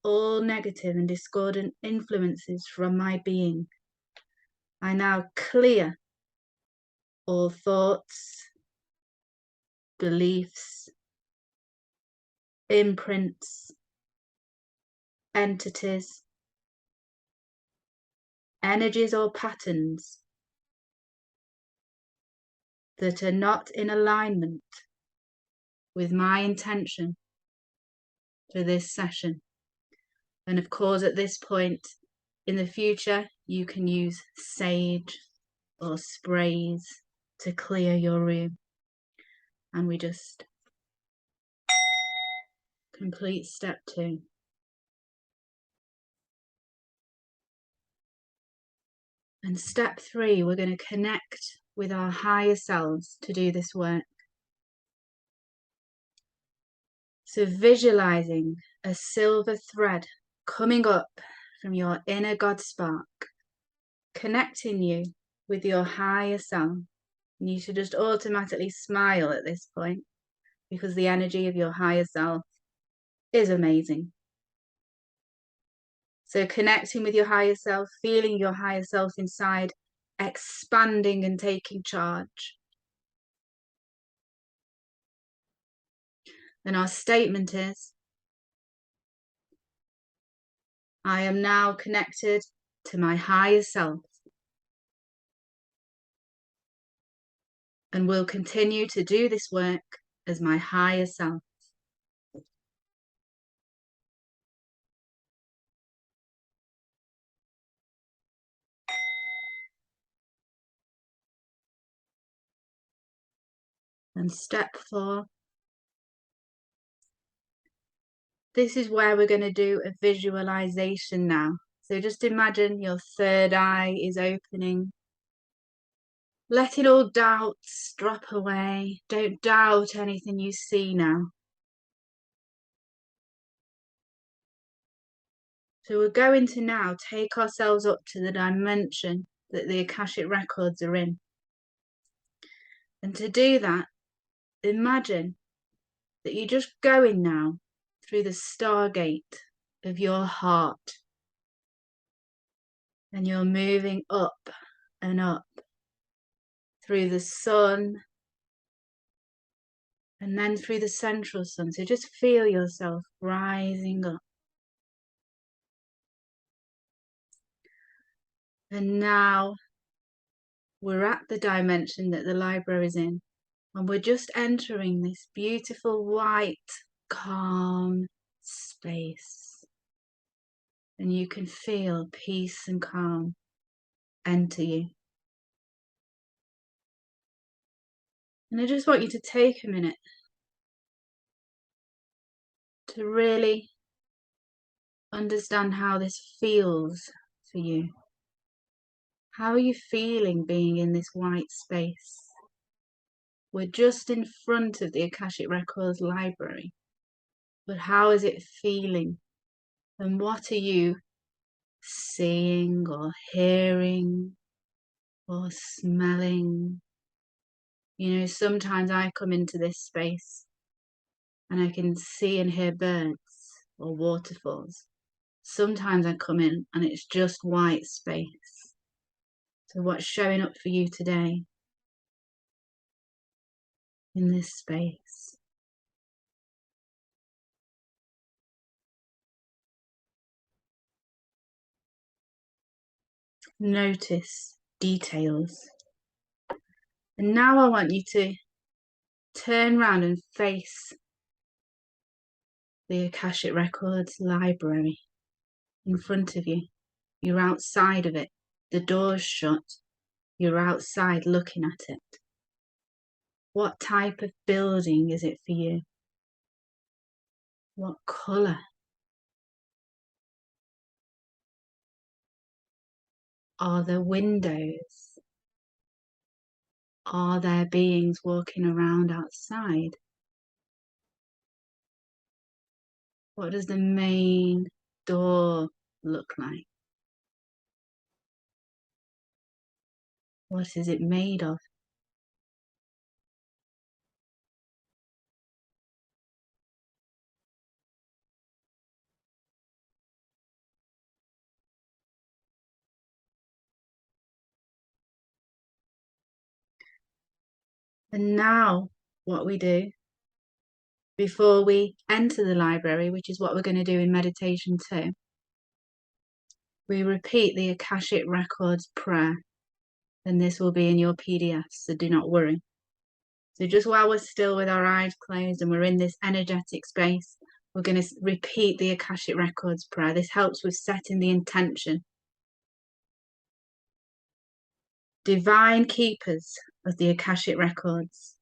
all negative and discordant influences from my being. I now clear all thoughts, beliefs, imprints, entities, energies or patterns that are not in alignment with my intention for this session. And of course, at this point in the future, you can use sage or sprays to clear your room. And we just complete step 2. And step 3, we're going to connect with our higher selves to do this work. So visualizing a silver thread coming up from your inner God spark, connecting you with your higher self. And you should just automatically smile at this point, because the energy of your higher self is amazing. So connecting with your higher self, feeling your higher self inside, expanding and taking charge. And our statement is, I am now connected to my higher self and will continue to do this work as my higher self. And step 4, this is where we're going to do a visualization now. So just imagine your third eye is opening. Letting all doubts drop away. Don't doubt anything you see now. So we're going to now take ourselves up to the dimension that the Akashic Records are in. And to do that, imagine that you're just going now through the stargate of your heart. And you're moving up and up through the sun and then through the central sun. So just feel yourself rising up. And now we're at the dimension that the library is in, and we're just entering this beautiful white, calm space. And you can feel peace and calm enter you. And I just want you to take a minute to really understand how this feels for you. How are you feeling being in this white space? We're just in front of the Akashic Records library, but how is it feeling? And what are you seeing or hearing or smelling? You know, sometimes I come into this space and I can see and hear birds or waterfalls. Sometimes I come in and it's just white space. So what's showing up for you today in this space? Notice details. And now I want you to turn around and face the Akashic Records library in front of you. You're outside of it. The door's shut. You're outside looking at it. What type of building is it for you? What colour? Are there windows? Are there beings walking around outside? What does the main door look like? What is it made of? And now what we do before we enter the library, which is what we're going to do in meditation too, we repeat the Akashic Records prayer, and this will be in your PDF, so do not worry. So just while we're still with our eyes closed and we're in this energetic space, we're going to repeat the Akashic Records prayer. This helps with setting the intention. Divine keepers of the Akashic Records,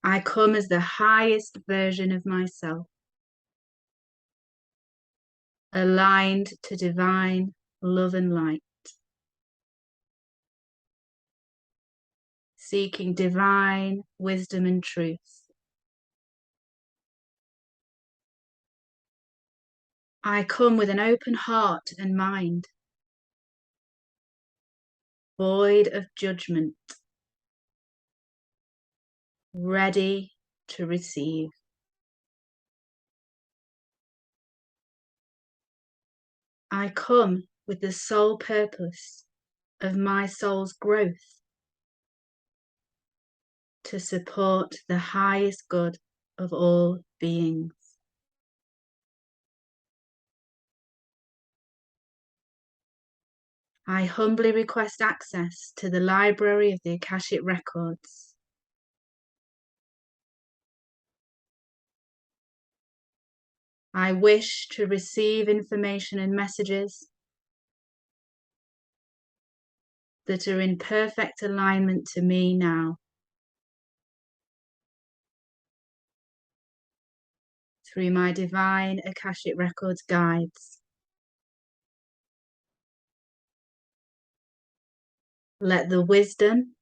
I come as the highest version of myself, aligned to divine love and light, seeking divine wisdom and truth. I come with an open heart and mind, void of judgment, ready to receive. I come with the sole purpose of my soul's growth, to support the highest good of all beings. I humbly request access to the library of the Akashic Records. I wish to receive information and messages that are in perfect alignment to me now, through my divine Akashic Records guides. Let the wisdom,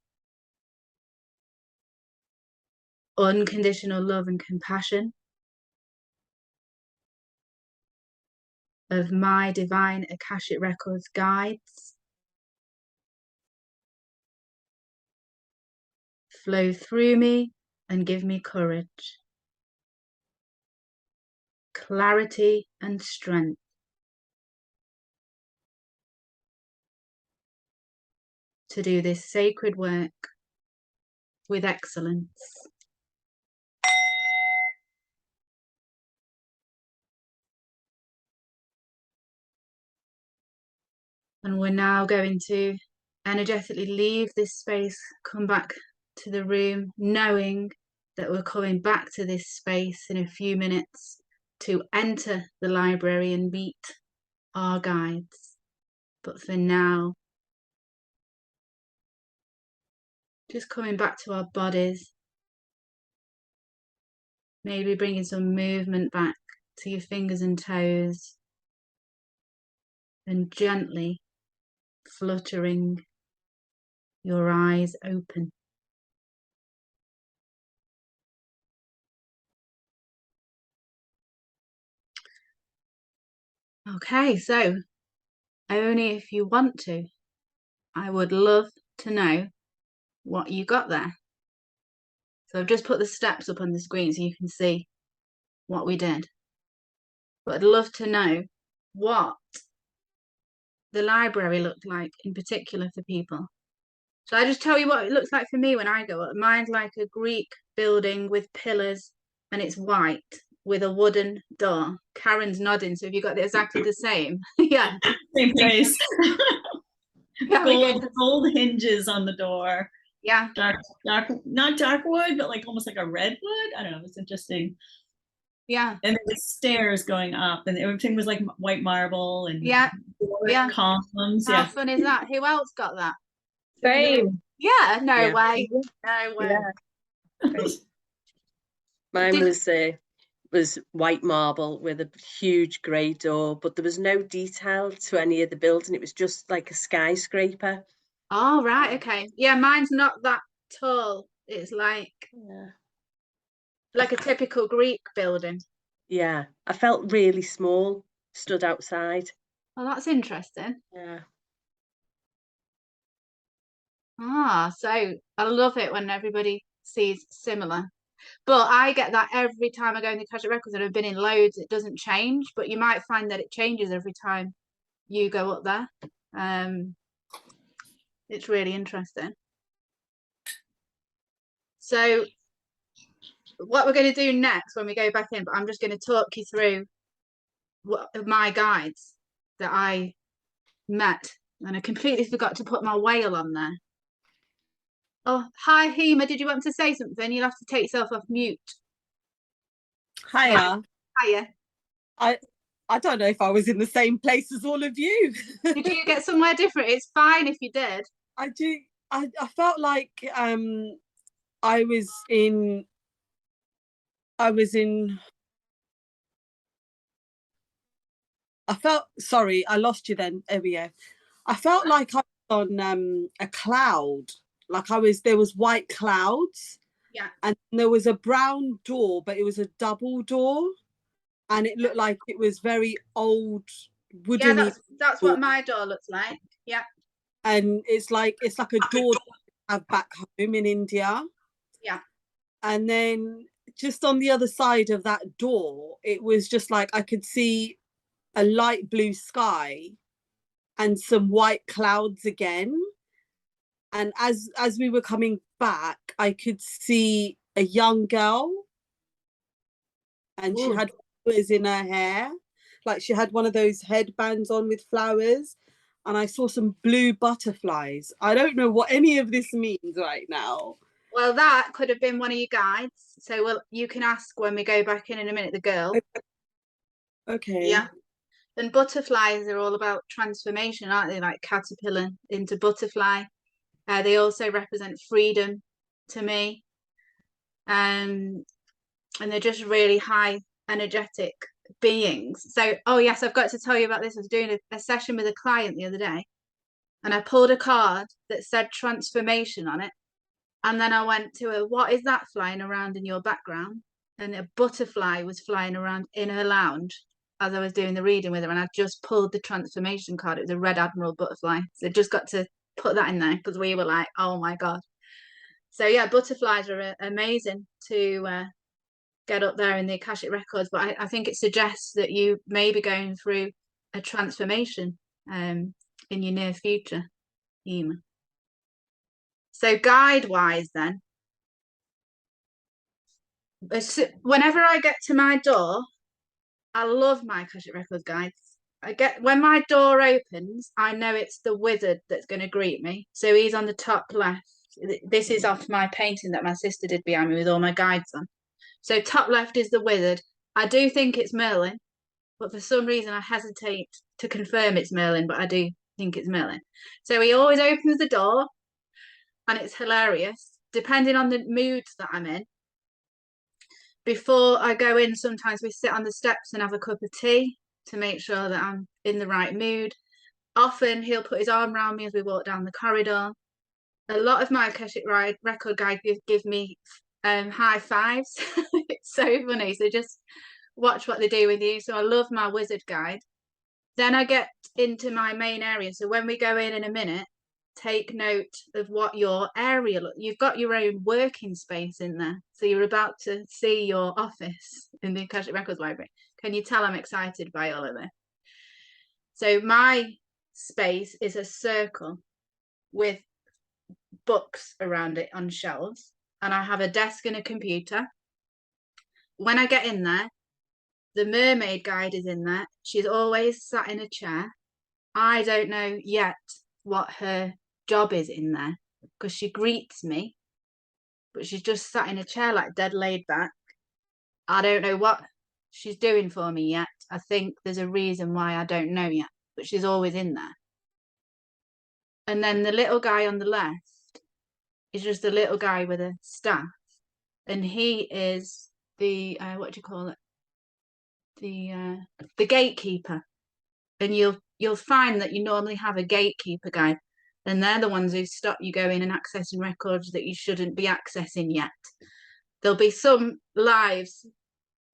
unconditional love and compassion of my divine Akashic Records guides flow through me and give me courage, clarity and strength to do this sacred work with excellence. And we're now going to energetically leave this space, come back to the room, knowing that we're coming back to this space in a few minutes to enter the library and meet our guides. But for now, just coming back to our bodies, maybe bringing some movement back to your fingers and toes, and gently fluttering your eyes open. Okay, so only if you want to, I would love to know what you got there. So I've just put the steps up on the screen so you can see what we did. But I'd love to know what the library looked like in particular for people. So I just tell you what it looks like for me when I go up. Mine's like a Greek building with pillars and it's white with a wooden door. Karen's nodding, so have you got exactly the same? Yeah. Same place. Yeah, gold hinges on the door. Yeah. Dark, not dark wood, but like almost like a red wood. I don't know. It's interesting. Yeah. And there was stairs going up, and everything was like white marble and yeah, columns. How fun is that? Who else got that? Same. Yeah, no Yeah. way. No way. Yeah. Mine Did- was white marble with a huge grey door, but there was no detail to any of the building. It was just like a skyscraper. Oh, right, okay. Yeah, mine's not that tall. It's like a typical Greek building. Yeah, I felt really small, stood outside. Oh, that's interesting. Yeah. So I love it when everybody sees similar. But I get that every time I go in the Akashic Records, and I've been in loads, it doesn't change, but you might find that it changes every time you go up there. It's really interesting. So what we're going to do next when we go back in, but I'm just going to talk you through my guides that I met, and I completely forgot to put my whale on there. Oh, hi Hema, did you want to say something? You'll have to take yourself off mute. Hiya. Hiya. I don't know if I was in the same place as all of you. Did you get somewhere different? It's fine if you did. I felt like I was in sorry, I lost you then. There we go. I felt like I was on a cloud. Like there was white clouds. Yeah. And there was a brown door, but it was a double door. And it looked like it was very old wooden. Yeah, that's what my door looks like. Yeah. And it's like a door that I have back home in India. Yeah. And then just on the other side of that door, it was just like I could see a light blue sky and some white clouds again. And as we were coming back, I could see a young girl, and she had flowers in her hair, like she had one of those headbands on with flowers, and I saw some blue butterflies. I don't know what any of this means right now. Well, that could have been one of your guides. So you can ask when we go back in a minute, the girl. Okay. Yeah. And butterflies are all about transformation, aren't they? Like caterpillar into butterfly. They also represent freedom to me. And they're just really high energetic beings. So, oh yes, I've got to tell you about this. I was doing a session with a client the other day, and I pulled a card that said transformation on it. And then I went to what is that flying around in your background? And a butterfly was flying around in her lounge as I was doing the reading with her. And I just pulled the transformation card. It was a red admiral butterfly. So just got to put that in there because we were like, oh my God. So yeah, butterflies are amazing to get up there in the Akashic Records. But I think it suggests that you may be going through a transformation in your near future, Ema. So guide-wise then, whenever I get to my door, I love my Akashic Records guides. When my door opens, I know it's the wizard that's going to greet me. So he's on the top left. This is off my painting that my sister did behind me with all my guides on. So top left is the wizard. I do think it's Merlin, but for some reason I hesitate to confirm it's Merlin, but I do think it's Merlin. So he always opens the door, and it's hilarious. Depending on the mood that I'm in, before I go in, sometimes we sit on the steps and have a cup of tea to make sure that I'm in the right mood. Often he'll put his arm around me as we walk down the corridor. A lot of my Akashic record guide give me high fives. It's so funny. So just watch what they do with you. So I love my wizard guide. Then I get into my main area. So when we go in a minute, take note of what your area you've got your own working space in there. So you're about to see your office in the Akashic Records Library. Can you tell I'm excited by all of this? So my space is a circle with books around it on shelves, and I have a desk and a computer. When I get in there, the mermaid guide is in there. She's always sat in a chair. I don't know yet what her job is in there, because she greets me, but she's just sat in a chair, like dead laid back. I don't know what she's doing for me yet. I think there's a reason why I don't know yet, but she's always in there. And then the little guy on the left is just a little guy with a staff, and he is the what do you call it? The gatekeeper. And you'll find that you normally have a gatekeeper guide, and they're the ones who stop you going and accessing records that you shouldn't be accessing yet. There'll be some lives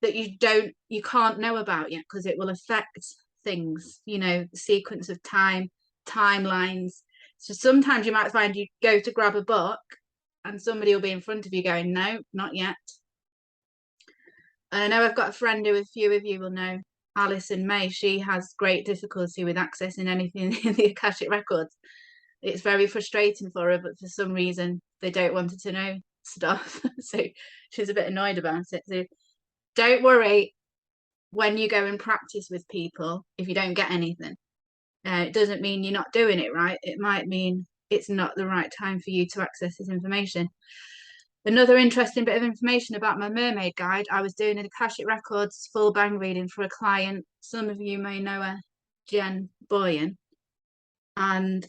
that you can't know about yet, because it will affect things, you know, the sequence of time, timelines. So sometimes you might find you go to grab a book and somebody will be in front of you going, no, not yet. I know I've got a friend who a few of you will know, Alison May. She has great difficulty with accessing anything in the Akashic Records. It's very frustrating for her, but for some reason they don't want her to know stuff. So she's a bit annoyed about it. So don't worry when you go and practice with people if you don't get anything. It doesn't mean you're not doing it right. It might mean it's not the right time for you to access this information. Another interesting bit of information about my mermaid guide. I was doing an Akashic Records full bang reading for a client. Some of you may know her, Jen Boyan. And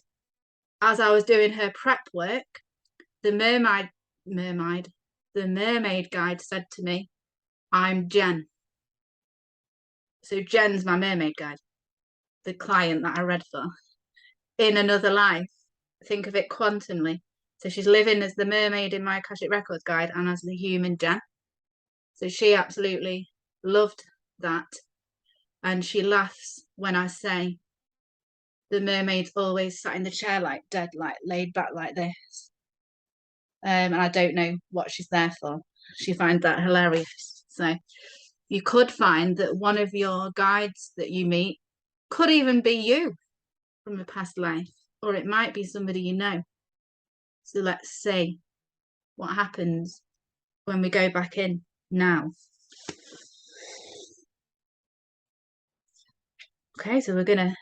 as I was doing her prep work, the mermaid guide said to me, I'm Jen. So Jen's my mermaid guide, the client that I read for, in another life. Think of it quantumly. So she's living as the mermaid in my Akashic Records guide and as the human Jen. So she absolutely loved that. And she laughs when I say the mermaid's always sat in the chair like dead, like laid back like this. And I don't know what she's there for. She finds that hilarious. So you could find that one of your guides that you meet could even be you from a past life, or it might be somebody you know. So let's see what happens when we go back in now. Okay, so we're gonna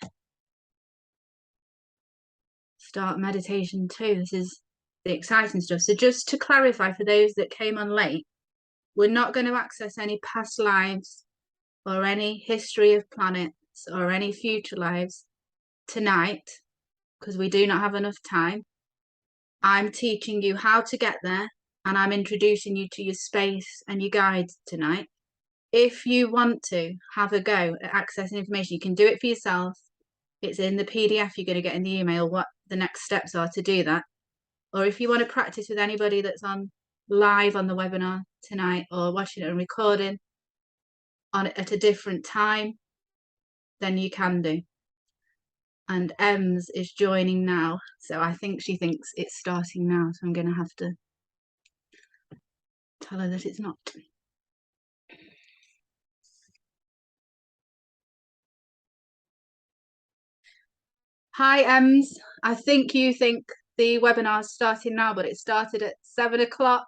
start meditation 2. This is the exciting stuff. So just to clarify for those that came on late, we're not going to access any past lives or any history of planets or any future lives tonight, because we do not have enough time. I'm teaching you how to get there, and I'm introducing you to your space and your guides tonight. If you want to have a go at accessing information, you can do it for yourself. It's in the PDF you're going to get in the email what the next steps are to do that. Or if you want to practice with anybody that's on live on the webinar tonight or watching it and recording on at a different time, then you can do. And Ems is joining now, so I think she thinks it's starting now, so I'm going to have to tell her that it's not. Hi Ems, I think you think the webinar is starting now, but it started at 7 o'clock.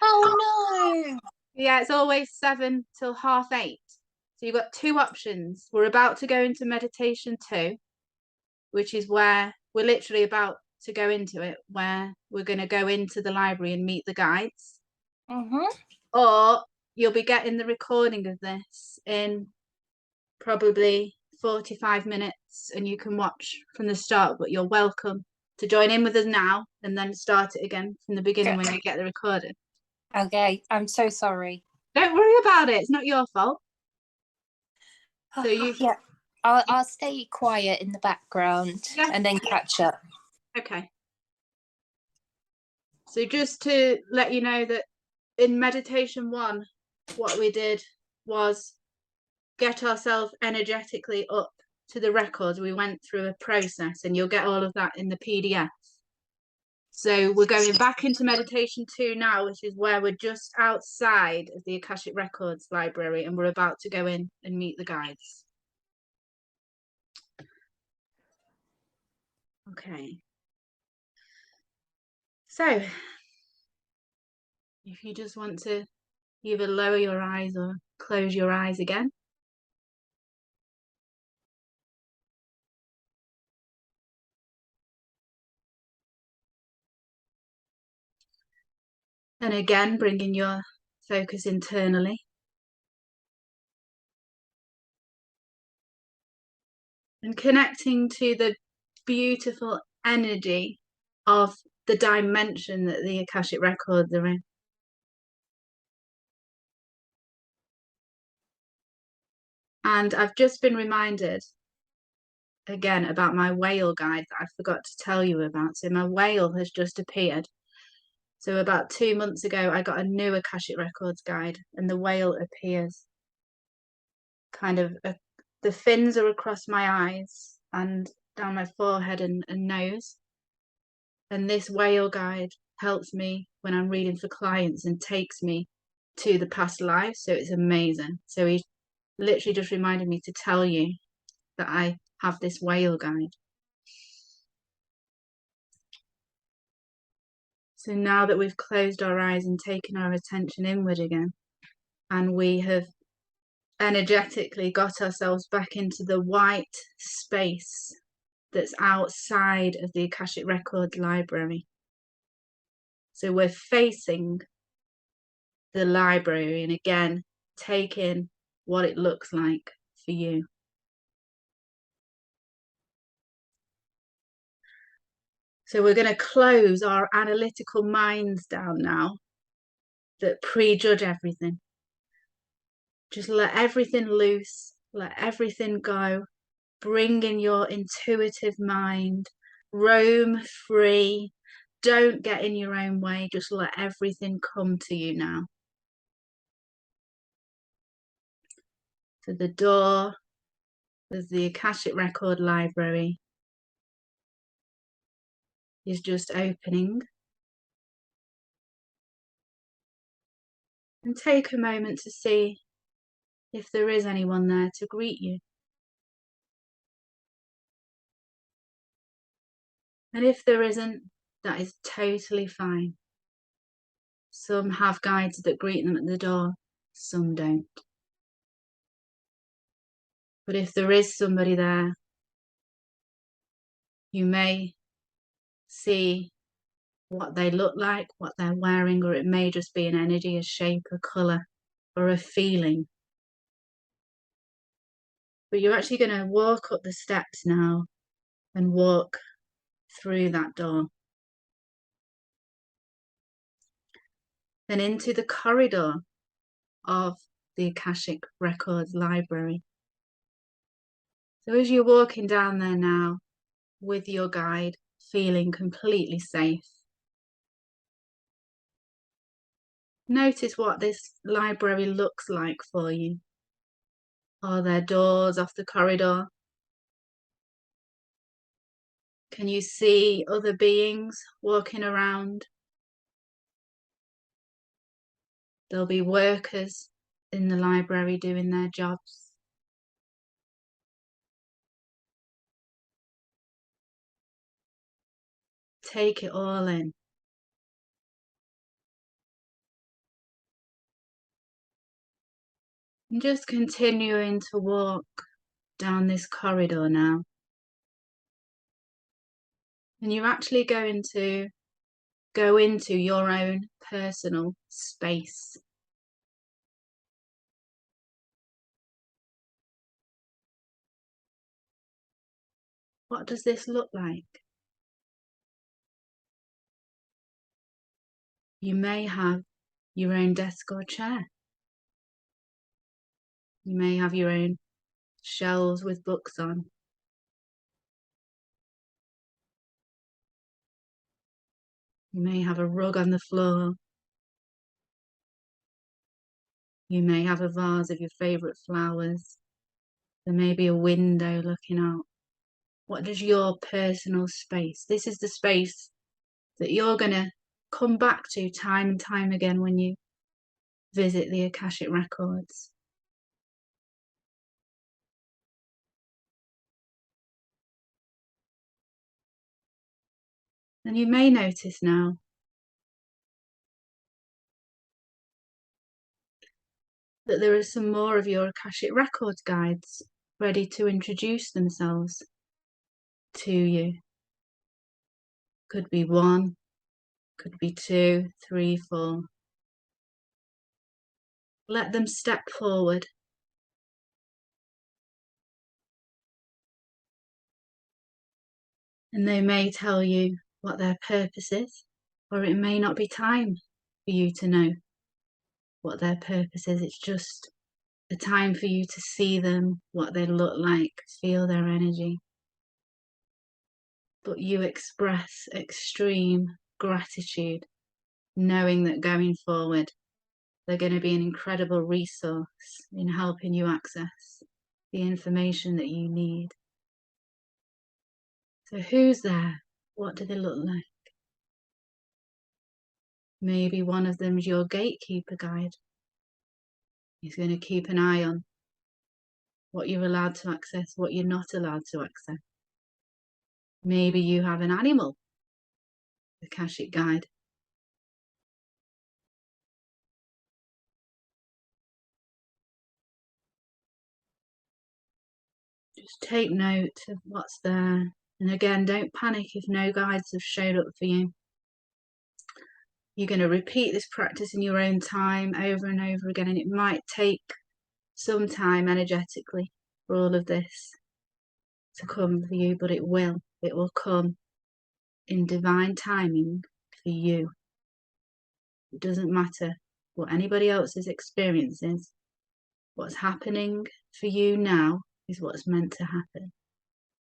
Oh no! Yeah, it's always 7 till 8:30. So you've got two options. We're about to go into meditation 2, which is where we're literally about to go into it, where we're going to go into the library and meet the guides. Or you'll be getting the recording of this in probably 45 minutes and you can watch from the start, but you're welcome to join in with us now and then start it again from the beginning when you get the recording. Okay, I'm so sorry. Don't worry about it, it's not your fault. So yeah, I'll stay quiet in the background and then catch up. Okay. So just to let you know that in meditation 1, what we did was get ourselves energetically up to the records. We went through a process and you'll get all of that in the PDF. So we're going back into meditation 2 now, which is where we're just outside of the Akashic Records library and we're about to go in and meet the guides. Okay. So, if you just want to either lower your eyes or close your eyes again. And again, bringing your focus internally. And connecting to the beautiful energy of the dimension that the Akashic Records are in. And I've just been reminded again about my whale guide that I forgot to tell you about. So my whale has just appeared. So about 2 months ago, I got a new Akashic Records guide, and the whale appears. Kind of, the fins are across my eyes and down my forehead and nose. And this whale guide helps me when I'm reading for clients and takes me to the past lives. So it's amazing. So he literally just reminded me to tell you that I have this whale guide. So now that we've closed our eyes and taken our attention inward again, and we have energetically got ourselves back into the white space that's outside of the Akashic Records library. So we're facing the library, and again, take in what it looks like for you. So we're going to close our analytical minds down now that prejudge everything. Just let everything loose, let everything go. Bring in your intuitive mind, roam free. Don't get in your own way. Just let everything come to you now. So the door of the Akashic Record Library is just opening. And take a moment to see if there is anyone there to greet you. And if there isn't, that is totally fine. Some have guides that greet them at the door, some don't. But if there is somebody there, you may see what they look like, what they're wearing, or it may just be an energy, a shape, a colour, or a feeling. But you're actually going to walk up the steps now and walk through that door. Then into the corridor of the Akashic Records Library. So as you're walking down there now with your guide, feeling completely safe, notice what this library looks like for you. Are there doors off the corridor? Can you see other beings walking around? There'll be workers in the library doing their jobs. Take it all in. And just continuing to walk down this corridor now. And you're actually going to go into your own personal space. What does this look like? You may have your own desk or chair. You may have your own shelves with books on. You may have a rug on the floor. You may have a vase of your favourite flowers. There may be a window looking out. What does your personal space? This is the space that you're going to come back to time and time again when you visit the Akashic Records. And you may notice now that there are some more of your Akashic Records guides ready to introduce themselves to you. Could be 1, could be 2, 3, 4. Let them step forward. And they may tell you what their purpose is, or it may not be time for you to know what their purpose is. It's just a time for you to see them, what they look like, feel their energy. But you express extreme gratitude, knowing that going forward, they're going to be an incredible resource in helping you access the information that you need. So who's there? What do they look like? Maybe one of them's your gatekeeper guide. He's going to keep an eye on what you're allowed to access, what you're not allowed to access. Maybe you have an animal Akashic guide. Just take note of what's there. And again, don't panic if no guides have showed up for you. You're going to repeat this practice in your own time over and over again, and it might take some time energetically for all of this to come for you, but it will. It will come in divine timing for you. It doesn't matter what anybody else's experience is. What's happening for you now is what's meant to happen.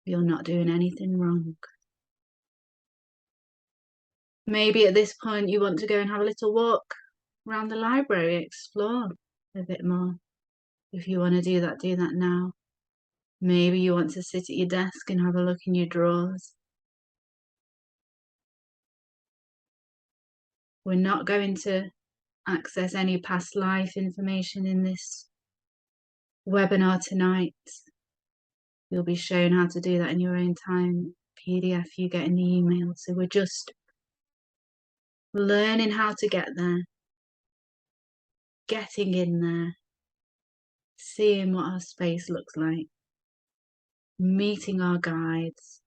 You're not doing anything wrong. Maybe at this point you want to go and have a little walk around the library, explore a bit more. If you want to do that now. Maybe you want to sit at your desk and have a look in your drawers. We're not going to access any past life information in this webinar tonight. You'll be shown how to do that in your own time. PDF you get in the email. So we're just learning how to get there, getting in there, seeing what our space looks like, meeting our guides,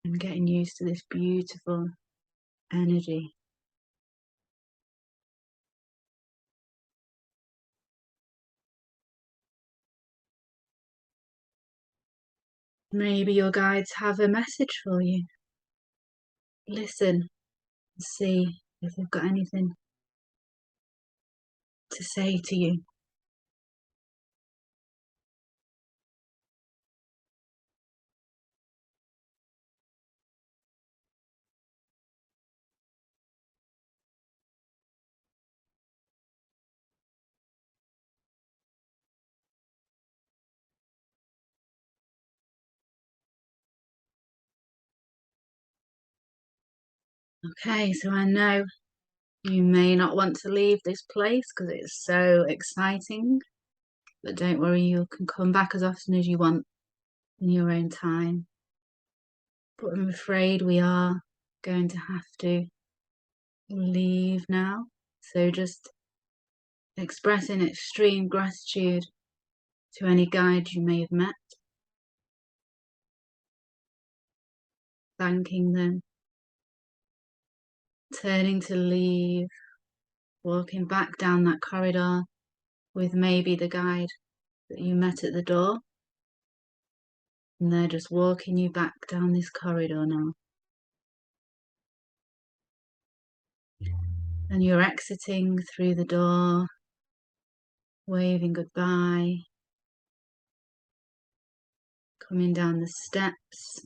and getting used to this beautiful energy. Maybe your guides have a message for you. Listen and see if they've got anything to say to you. Okay, so I know you may not want to leave this place because it's so exciting, but don't worry, you can come back as often as you want in your own time. But I'm afraid we are going to have to leave now. So just expressing extreme gratitude to any guide you may have met. Thanking them. Turning to leave. Walking back down that corridor with maybe the guide that you met at the door. And they're just walking you back down this corridor now. And you're exiting through the door, waving goodbye, coming down the steps.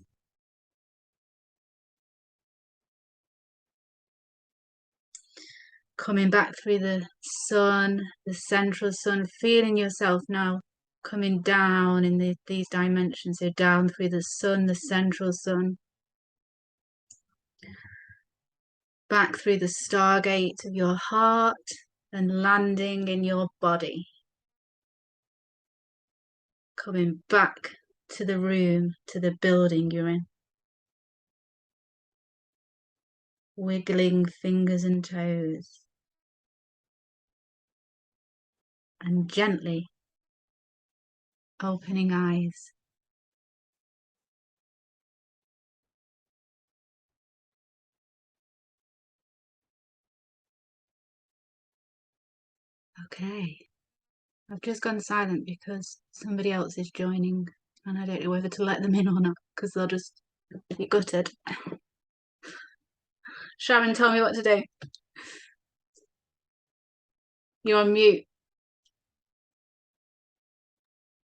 Coming back through the sun, the central sun, feeling yourself now coming down in these dimensions. So down through the sun, the central sun. Back through the stargate of your heart and landing in your body. Coming back to the room, to the building you're in. wiggling fingers and toes, and gently opening eyes. Okay, I've just gone silent because somebody else is joining and I don't know whether to let them in or not because they'll just be gutted. Sharon, tell me what to do. You're on mute.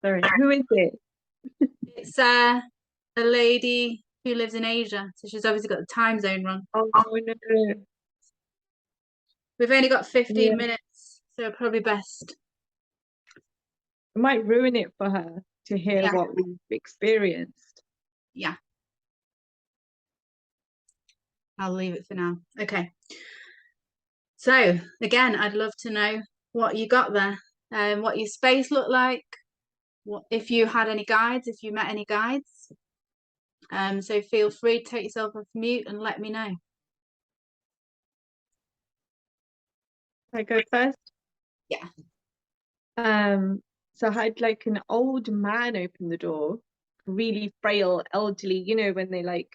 Sorry, who is it? It's a lady who lives in Asia, so she's obviously got the time zone wrong. Oh no. We've only got 15 Yeah. minutes, so probably best. It might ruin it for her to hear Yeah. what we've experienced. Yeah. I'll leave it for now. Okay. So again, I'd love to know what you got there, what your space looked like, what if you had any guides, if you met any guides. So feel free to take yourself off mute and let me know. I go first? Yeah. So I had like an old man open the door, really frail, elderly, you know, when they like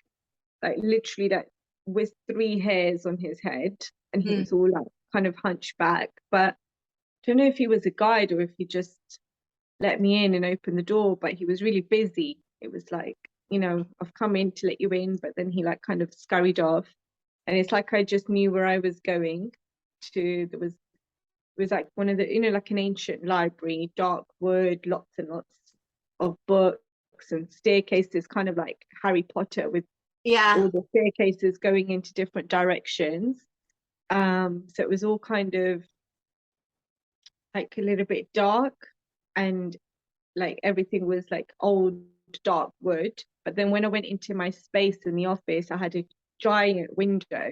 literally like with 3 hairs on his head, and he was all like kind of hunchback. But I don't know if he was a guide or if he just let me in and opened the door, but he was really busy. It was like, you know, I've come in to let you in, but then he like kind of scurried off. And it's like I just knew where I was going to. It was like one of the, you know, like an ancient library, dark wood, lots and lots of books and staircases, kind of like Harry Potter with all the staircases going into different directions. So it was all kind of like a little bit dark, and like everything was like old dark wood. But then when I went into my space in the office, I had a giant window,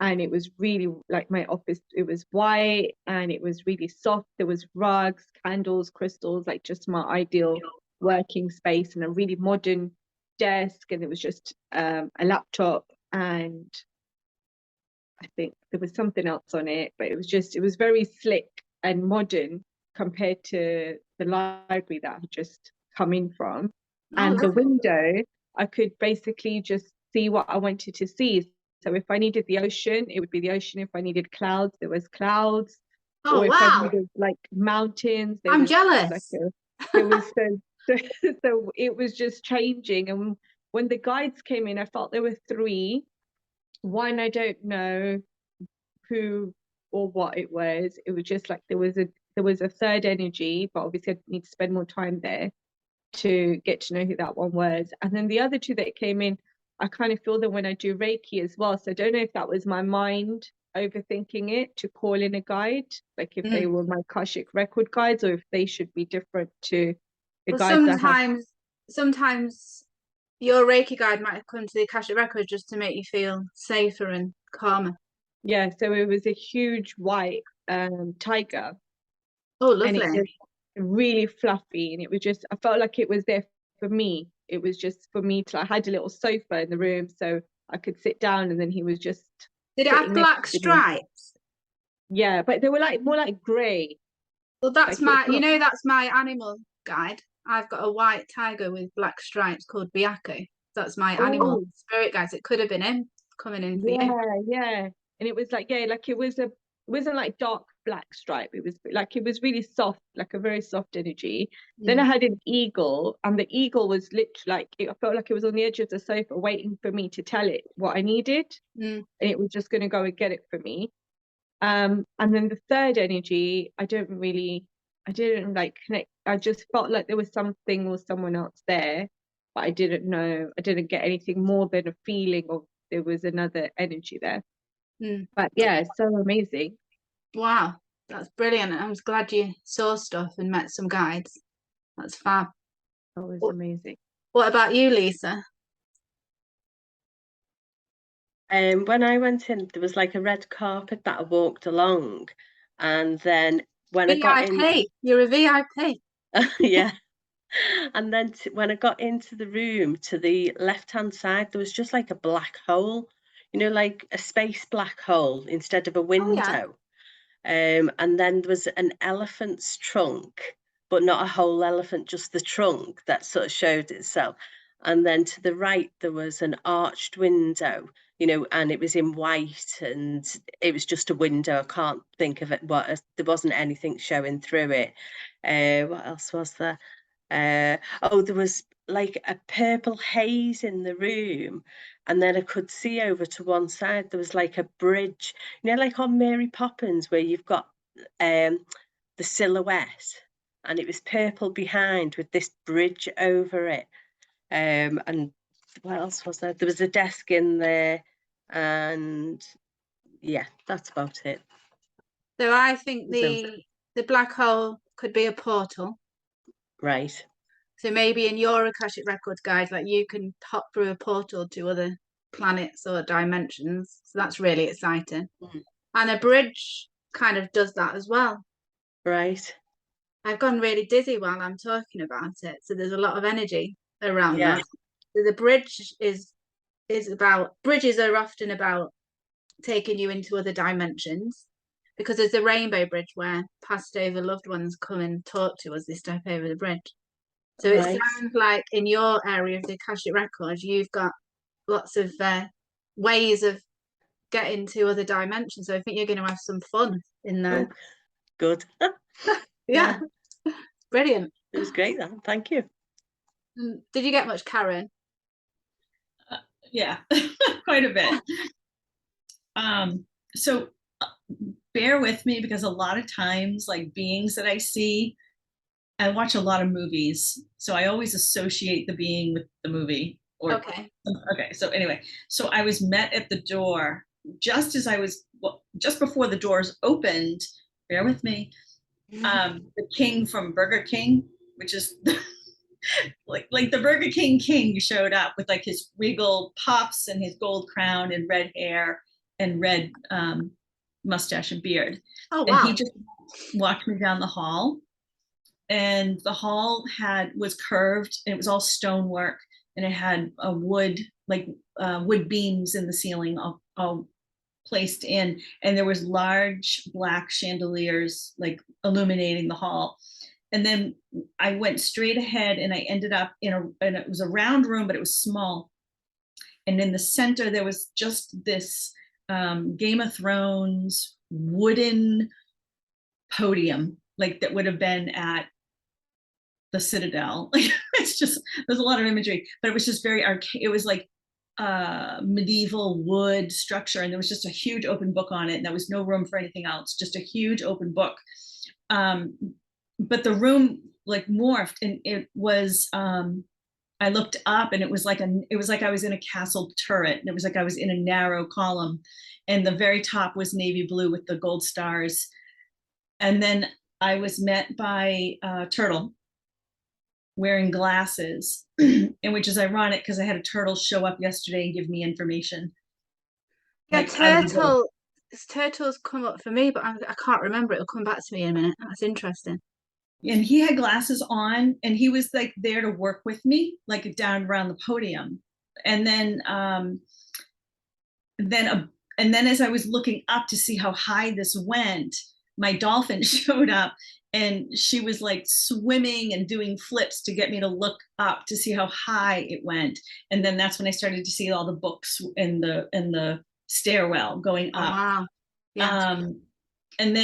and it was really like my office, it was white and it was really soft. There was rugs, candles, crystals, like just my ideal working space, and a really modern desk, and it was just a laptop, and I think there was something else on it, but it was very slick and modern compared to the library that I had just come in from. And the window, I could basically just see what I wanted to see. So if I needed the ocean, it would be the ocean. If I needed clouds, there was clouds. Oh, or if wow. I needed like mountains, I'm jealous. There was so it was just changing. And when the guides came in, I felt there were 3. One, I don't know who or what it was. It was just like there was a third energy, but obviously I need to spend more time there to get to know who that one was. And then the other 2 that came in, I kind of feel them when I do Reiki as well. So I don't know if that was my mind overthinking it to call in a guide, like if they were my Akashic record guides, or if they should be different to the guides I have. Sometimes your Reiki guide might have come to the Akashic Records just to make you feel safer and calmer. Yeah, so it was a huge white tiger. Oh, lovely. And it was really fluffy, and it was just, I felt like it was there for me. It was just for me to, I had a little sofa in the room so I could sit down, and then he was just. Did it have black stripes? Yeah, but they were like more like grey. Well, that's like that's my animal guide. I've got a white tiger with black stripes called Biako. That's my animal spirit guide. So it could have been him coming in for you. Yeah. And it was like, it wasn't like dark black stripe. It was like, it was really soft, like a very soft energy. Then I had an eagle, and the eagle was literally like, I felt like it was on the edge of the sofa waiting for me to tell it what I needed. And it was just going to go and get it for me. And then the third energy, I didn't like connect. I just felt like there was something or someone else there, but I didn't know. I didn't get anything more than a feeling of there was another energy there. But yeah, it's so amazing. Wow, that's brilliant. I'm glad you saw stuff and met some guides. That's fab. That was amazing. What about you, Lisa? When I went in, there was like a red carpet that I walked along, and then when I got in, you're a VIP. yeah. And then when I got into the room, to the left-hand side, there was just like a black hole, you know, like a space black hole instead of a Oh, yeah. window. And then there was an elephant's trunk, but not a whole elephant, just the trunk that sort of showed itself. And then to the right, there was an arched window, you know, and it was in white, and it was just a window. I can't think of it. There wasn't anything showing through it. What else was there? Oh, there was like a purple haze in the room, and then I could see over to one side there was like a bridge, you know, like on Mary Poppins where you've got the silhouette, and it was purple behind with this bridge over it. And what else was there? There was a desk in there, and yeah, that's about it. So I think So- the black hole could be a portal. Right. So maybe in your Akashic Records guide, like you can hop through a portal to other planets or dimensions. So that's really exciting. Mhm. And a bridge kind of does that as well. Right. I've gone really dizzy while I'm talking about it. So there's a lot of energy around Yeah. that. So the bridge is about, bridges are often about taking you into other dimensions, because there's a rainbow bridge where passed over loved ones come and talk to us, they step over the bridge. So it Right. sounds like in your area of the Akashic Records, you've got lots of ways of getting to other dimensions. So I think you're going to have some fun in there. Oh, good. Yeah, brilliant. It was great, that. Thank you. Did you get much, Karen? Yeah, quite a bit. So bear with me, because a lot of times, like beings that I see, I watch a lot of movies, so I always associate the being with the movie. Okay. Okay, so anyway, so I was met at the door just as I was, well, just before the doors opened, bear with me, the king from Burger King, which is like the Burger King king showed up with like his regal pops and his gold crown and red hair and red mustache and beard. Oh, And wow. he just walked me down the hall, and the hall was curved, and it was all stonework, and it had a wood beams in the ceiling all placed in, and there was large black chandeliers like illuminating the hall. And then I went straight ahead, and I ended up and it was a round room, but it was small. And in the center, there was just this Game of Thrones wooden podium, like that would have been at the Citadel. It's just, there's a lot of imagery, but it was just very archaic. It was like medieval wood structure, and there was just a huge open book on it, and there was no room for anything else, just a huge open book. But the room like morphed, and it was I looked up, and it was like I was in a castle turret, and it was like I was in a narrow column, and the very top was navy blue with the gold stars. And then I was met by a turtle wearing glasses, and which is ironic because I had a turtle show up yesterday and give me information. Yeah, Like, turtles come up for me, but I can't remember. It'll come back to me in a minute. That's interesting. and he had glasses on, and he was like there to work with me, like down around the podium. And then as I was looking up to see how high this went, my dolphin showed up, and she was like swimming and doing flips to get me to look up to see how high it went. And then that's when I started to see all the books in the stairwell going Oh, up. wow. Yeah. And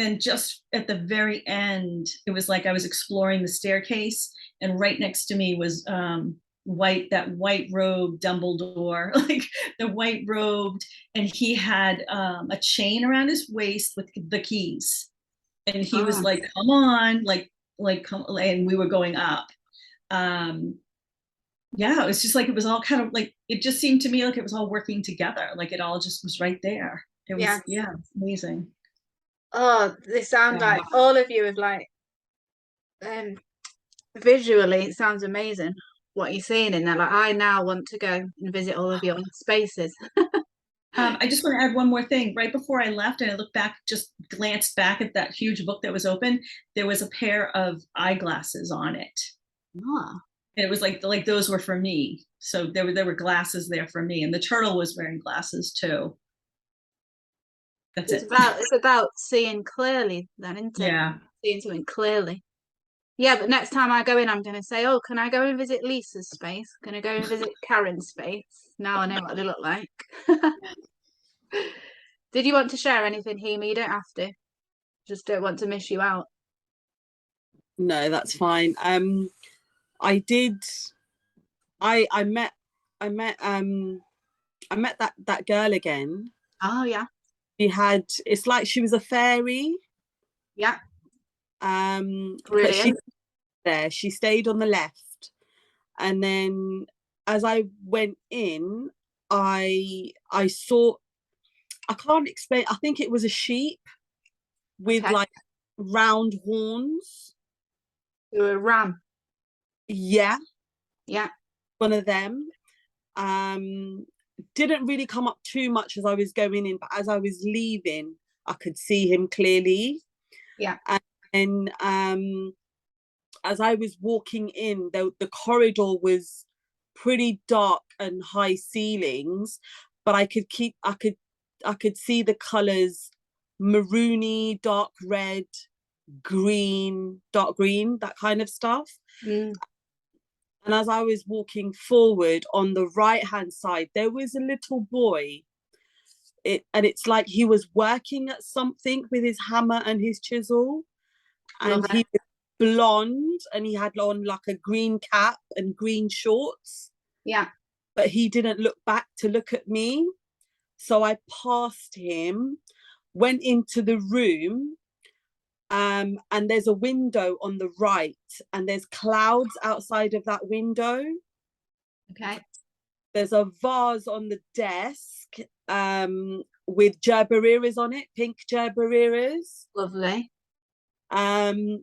then just at the very end, it was like I was exploring the staircase, and right next to me was that white robed Dumbledore, like the white robed, and he had a chain around his waist with the keys, and he was like, come on, like come, and we were going up. Yeah, it was just like, it was all kind of like, it just seemed to me like it was all working together, like it all just was right there. It was, yeah, amazing. Oh, they sound like all of you have like visually, it sounds amazing what you're seeing in there. Like, I now want to go and visit all of your spaces. I just want to add one more thing. Right before I left, and I looked back, just glanced back at that huge book that was open, there was a pair of eyeglasses on it. Oh. And it was like those were for me. So there were glasses there for me, and the turtle was wearing glasses too. That's it. It's about seeing clearly then, isn't it? Yeah. Seeing something clearly. Yeah, but next time I go in, I'm going to say, oh, can I go and visit Lisa's space? Can I go and visit Karen's space? Now I know what they look like. Did you want to share anything, Hemi? You don't have to. Just don't want to miss you out. No, that's fine. I did. I met that girl again. Oh, yeah. It's like she was a fairy. Yeah. But she stayed on the left, and then as I went in, I saw, I can't explain, I think it was a sheep with like round horns. You were a ram. Yeah. One of them. Didn't really come up too much as I was going in, but as I was leaving, I could see him clearly. Yeah. And as I was walking in, the corridor was pretty dark and high ceilings, but I could see the colours maroony, dark red, green, dark green, that kind of stuff. And as I was walking forward, on the right hand side, there was a little boy. It's like he was working at something with his hammer and his chisel. And he was blonde, and he had on like a green cap and green shorts. Yeah. But he didn't look back to look at me. So I passed him, went into the room, and there's a window on the right, and there's clouds outside of that window. Okay. There's a vase on the desk with gerberiras on it, pink gerberiras. Lovely. I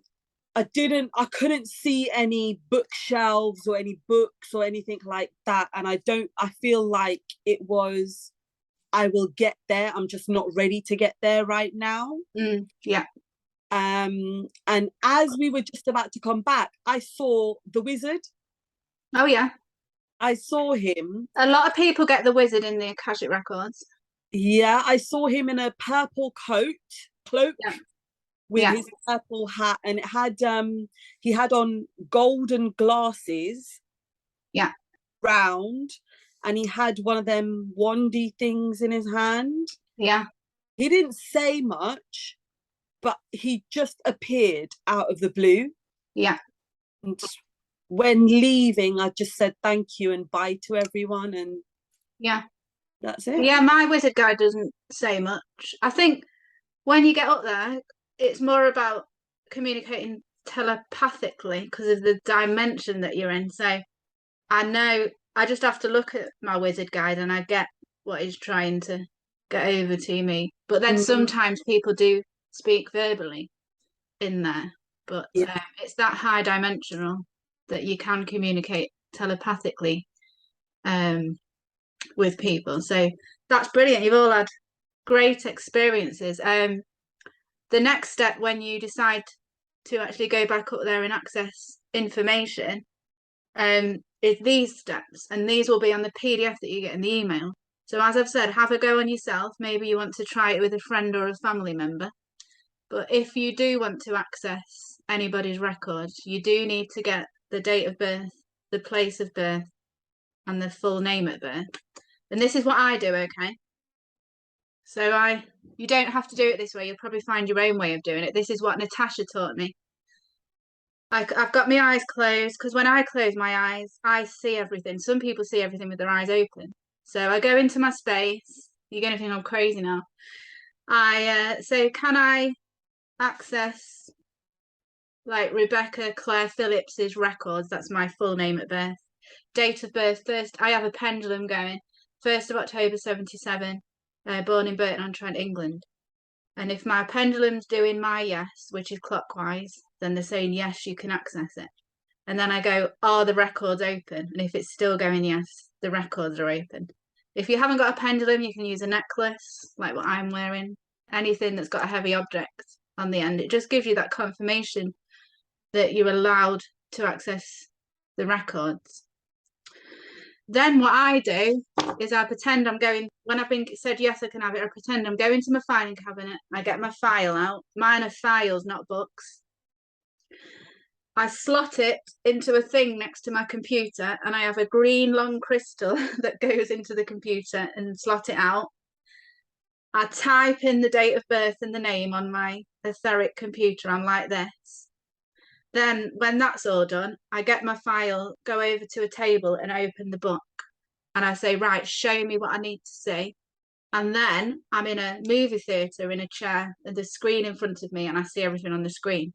couldn't see any bookshelves or any books or anything like that. And I feel like it was, I will get there. I'm just not ready to get there right now. Yeah. And as we were just about to come back, I saw the wizard. Oh, yeah. I saw him. A lot of people get the wizard in the Akashic Records. Yeah, I saw him in a purple cloak. Yeah. With his purple hat, and it had he had on golden glasses, round, and he had one of them wandy things in his hand. He didn't say much, but he just appeared out of the blue. And when leaving, I just said thank you and bye to everyone, and that's it. My wizard guide doesn't say much. I think when you get up there, it's more about communicating telepathically because of the dimension that you're in. So I know I just have to look at my wizard guide and I get what he's trying to get over to me. But then sometimes people do speak verbally in there, but it's that high dimensional that you can communicate telepathically with people. So that's brilliant. You've all had great experiences. The next step when you decide to actually go back up there and access information is these steps, and these will be on the PDF that you get in the email. So as I've said, have a go on yourself. Maybe you want to try it with a friend or a family member. But if you do want to access anybody's record, you do need to get the date of birth, the place of birth, and the full name at birth. And this is what I do, okay? So you don't have to do it this way. You'll probably find your own way of doing it. This is what Natasha taught me. I've got my eyes closed because when I close my eyes, I see everything. Some people see everything with their eyes open. So I go into my space. You're going to think I'm crazy now. I say, can I access like Rebecca Claire Phillips's records? That's my full name at birth. Date of birth first. I have a pendulum going. 1st of October 77. Born in Burton-on-Trent, England. And if my pendulum's doing my yes, which is clockwise, then they're saying yes, you can access it. And then I go, are the records open? And if it's still going yes, the records are open. If you haven't got a pendulum, you can use a necklace, like what I'm wearing. Anything that's got a heavy object on the end. It just gives you that confirmation that you're allowed to access the records. Then what I do is I pretend I'm going, when I've been said yes I can have it, I pretend I'm going to my filing cabinet, I get my file out, mine are files, not books. I slot it into a thing next to my computer, and I have a green long crystal that goes into the computer and slot it out. I type in the date of birth and the name on my etheric computer. I'm like this. Then when that's all done, I get my file, go over to a table and open the book. And I say, right, show me what I need to see. And then I'm in a movie theatre in a chair and the screen in front of me, and I see everything on the screen.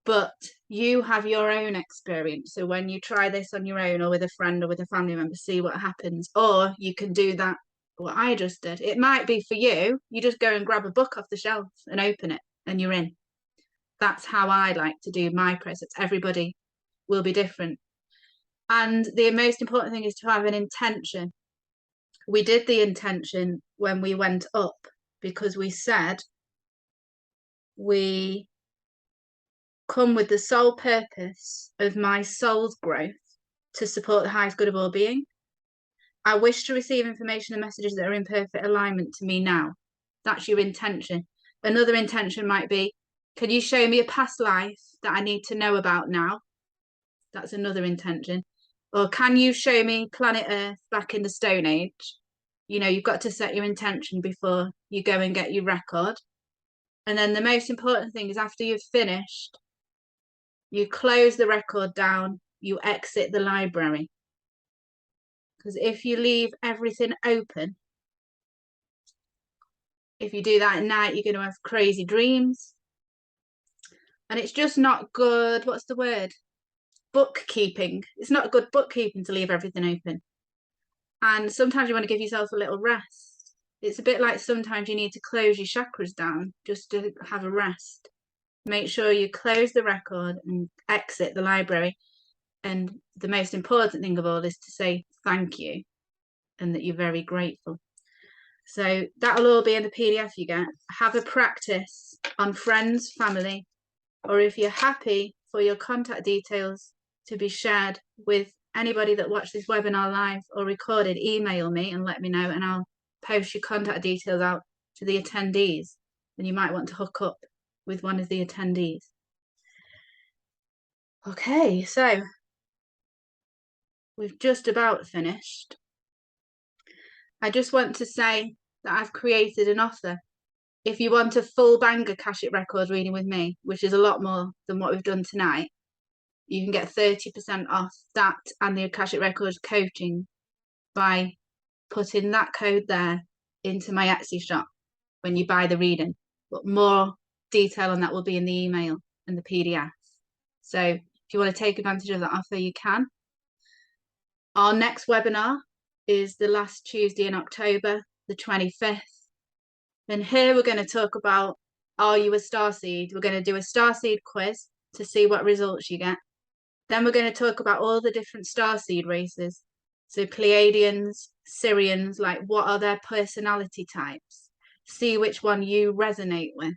But you have your own experience. So when you try this on your own or with a friend or with a family member, see what happens. Or you can do that, what I just did. It might be for you, you just go and grab a book off the shelf and open it and you're in. That's how I like to do my process. Everybody will be different. And the most important thing is to have an intention. We did the intention when we went up because we said we come with the sole purpose of my soul's growth to support the highest good of all being. I wish to receive information and messages that are in perfect alignment to me now. That's your intention. Another intention might be, can you show me a past life that I need to know about now? That's another intention. Or can you show me planet Earth back in the Stone Age? You know, you've got to set your intention before you go and get your record. And then the most important thing is after you've finished, you close the record down, you exit the library. Because if you leave everything open, if you do that at night, you're going to have crazy dreams. And it's just not good, what's the word? Bookkeeping. It's not good bookkeeping to leave everything open. And sometimes you want to give yourself a little rest. It's a bit like sometimes you need to close your chakras down just to have a rest. Make sure you close the record and exit the library. And the most important thing of all is to say thank you and that you're very grateful. So that'll all be in the PDF you get. Have a practice on friends, family, or if you're happy for your contact details to be shared with anybody that watched this webinar live or recorded, email me and let me know, and I'll post your contact details out to the attendees. And you might want to hook up with one of the attendees. Okay, so we've just about finished. I just want to say that I've created an offer. If you want a full bang Akashic Records reading with me, which is a lot more than what we've done tonight, you can get 30% off that and the Akashic Records coaching by putting that code there into my Etsy shop when you buy the reading. But more detail on that will be in the email and the PDF. So if you want to take advantage of that offer, you can. Our next webinar is the last Tuesday in October, the 25th. And here we're going to talk about, are you a starseed? We're going to do a starseed quiz to see what results you get. Then we're going to talk about all the different starseed races. So Pleiadians, Syrians, like what are their personality types? See which one you resonate with.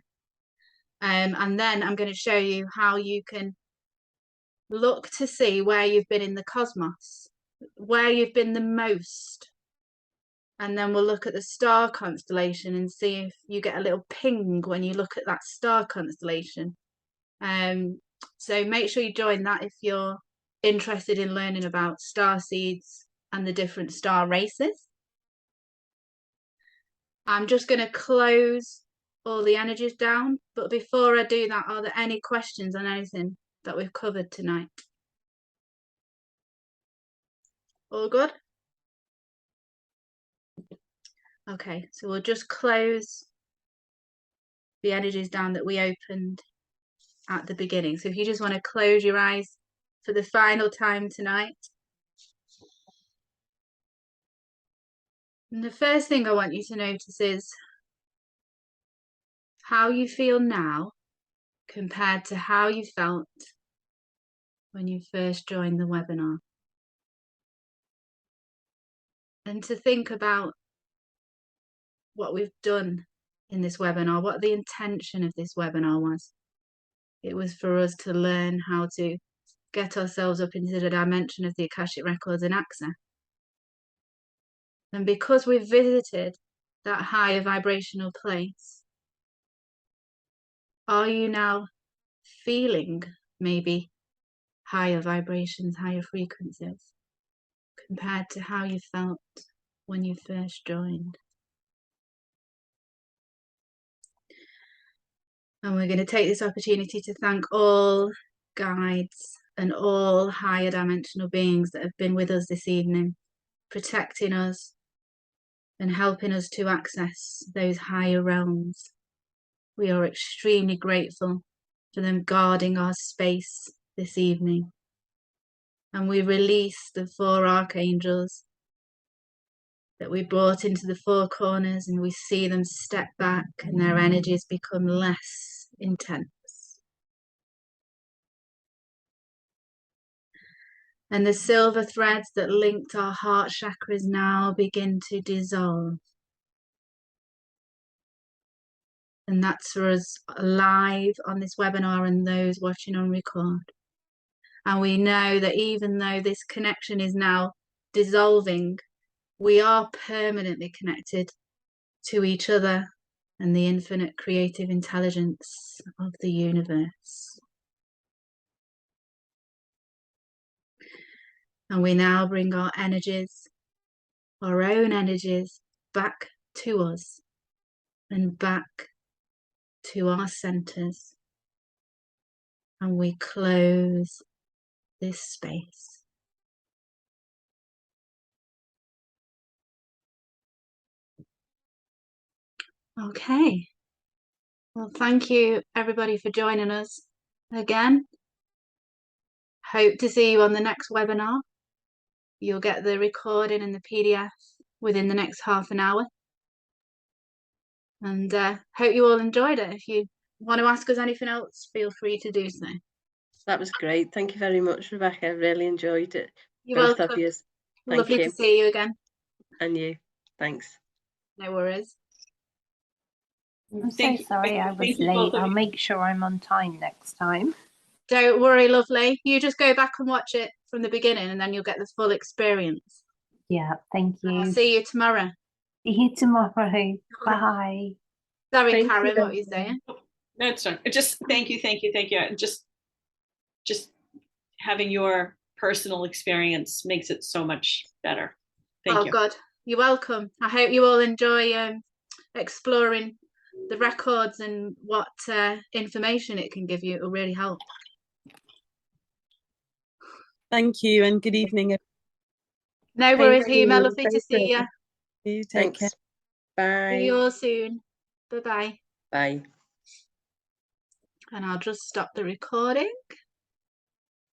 And then I'm going to show you how you can look to see where you've been in the cosmos, where you've been the most. And then we'll look at the star constellation and see if you get a little ping when you look at that star constellation. So make sure you join that if you're interested in learning about star seeds and the different star races. I'm just going to close all the energies down, but before I do that, are there any questions on anything that we've covered tonight? All good? Okay, so we'll just close the energies down that we opened at the beginning. So if you just want to close your eyes for the final time tonight. And the first thing I want you to notice is how you feel now compared to how you felt when you first joined the webinar. And to think about what we've done in this webinar, what the intention of this webinar was. It was for us to learn how to get ourselves up into the dimension of the Akashic Records and access. And because we've visited that higher vibrational place, are you now feeling maybe higher vibrations, higher frequencies compared to how you felt when you first joined? And we're going to take this opportunity to thank all guides and all higher dimensional beings that have been with us this evening, protecting us and helping us to access those higher realms. We are extremely grateful for them guarding our space this evening. And we release the 4 archangels that we brought into the 4 corners, and we see them step back and their energies become less intense. And the silver threads that linked our heart chakras now begin to dissolve. And that's for us live on this webinar and those watching on record. And we know that even though this connection is now dissolving, we are permanently connected to each other and the infinite creative intelligence of the universe. And we now bring our energies, our own energies, back to us and back to our centers. And we close this space. Okay. Well, thank you everybody for joining us again. Hope to see you on the next webinar. You'll get the recording and the PDF within the next half an hour. And hope you all enjoyed it. If you want to ask us anything else, feel free to do so. That was great. Thank you very much, Rebecca. I really enjoyed it. You're Both welcome. of you. Thank Lovely you. to see you again. And you. Thanks. No worries. I'm so Thank you. sorry I was Thank you both late. of I'll you. make sure I'm on time next time. Don't worry, lovely. You just go back and watch it from the beginning and then you'll get the full experience. Yeah, thank I'll you. see you tomorrow. See you tomorrow. Bye. Sorry, Thank Karen, you. what were you saying? No, it's fine. Just thank you. And just having your personal experience makes it so much better. Thank you. God, you're welcome. I hope you all enjoy exploring the records and what information it can give you. It will really help. Thank you and good evening. No worries, Hema. Lovely to see you. You take Thanks. care. Bye. See you all soon. Bye-bye. Bye. And I'll just stop the recording.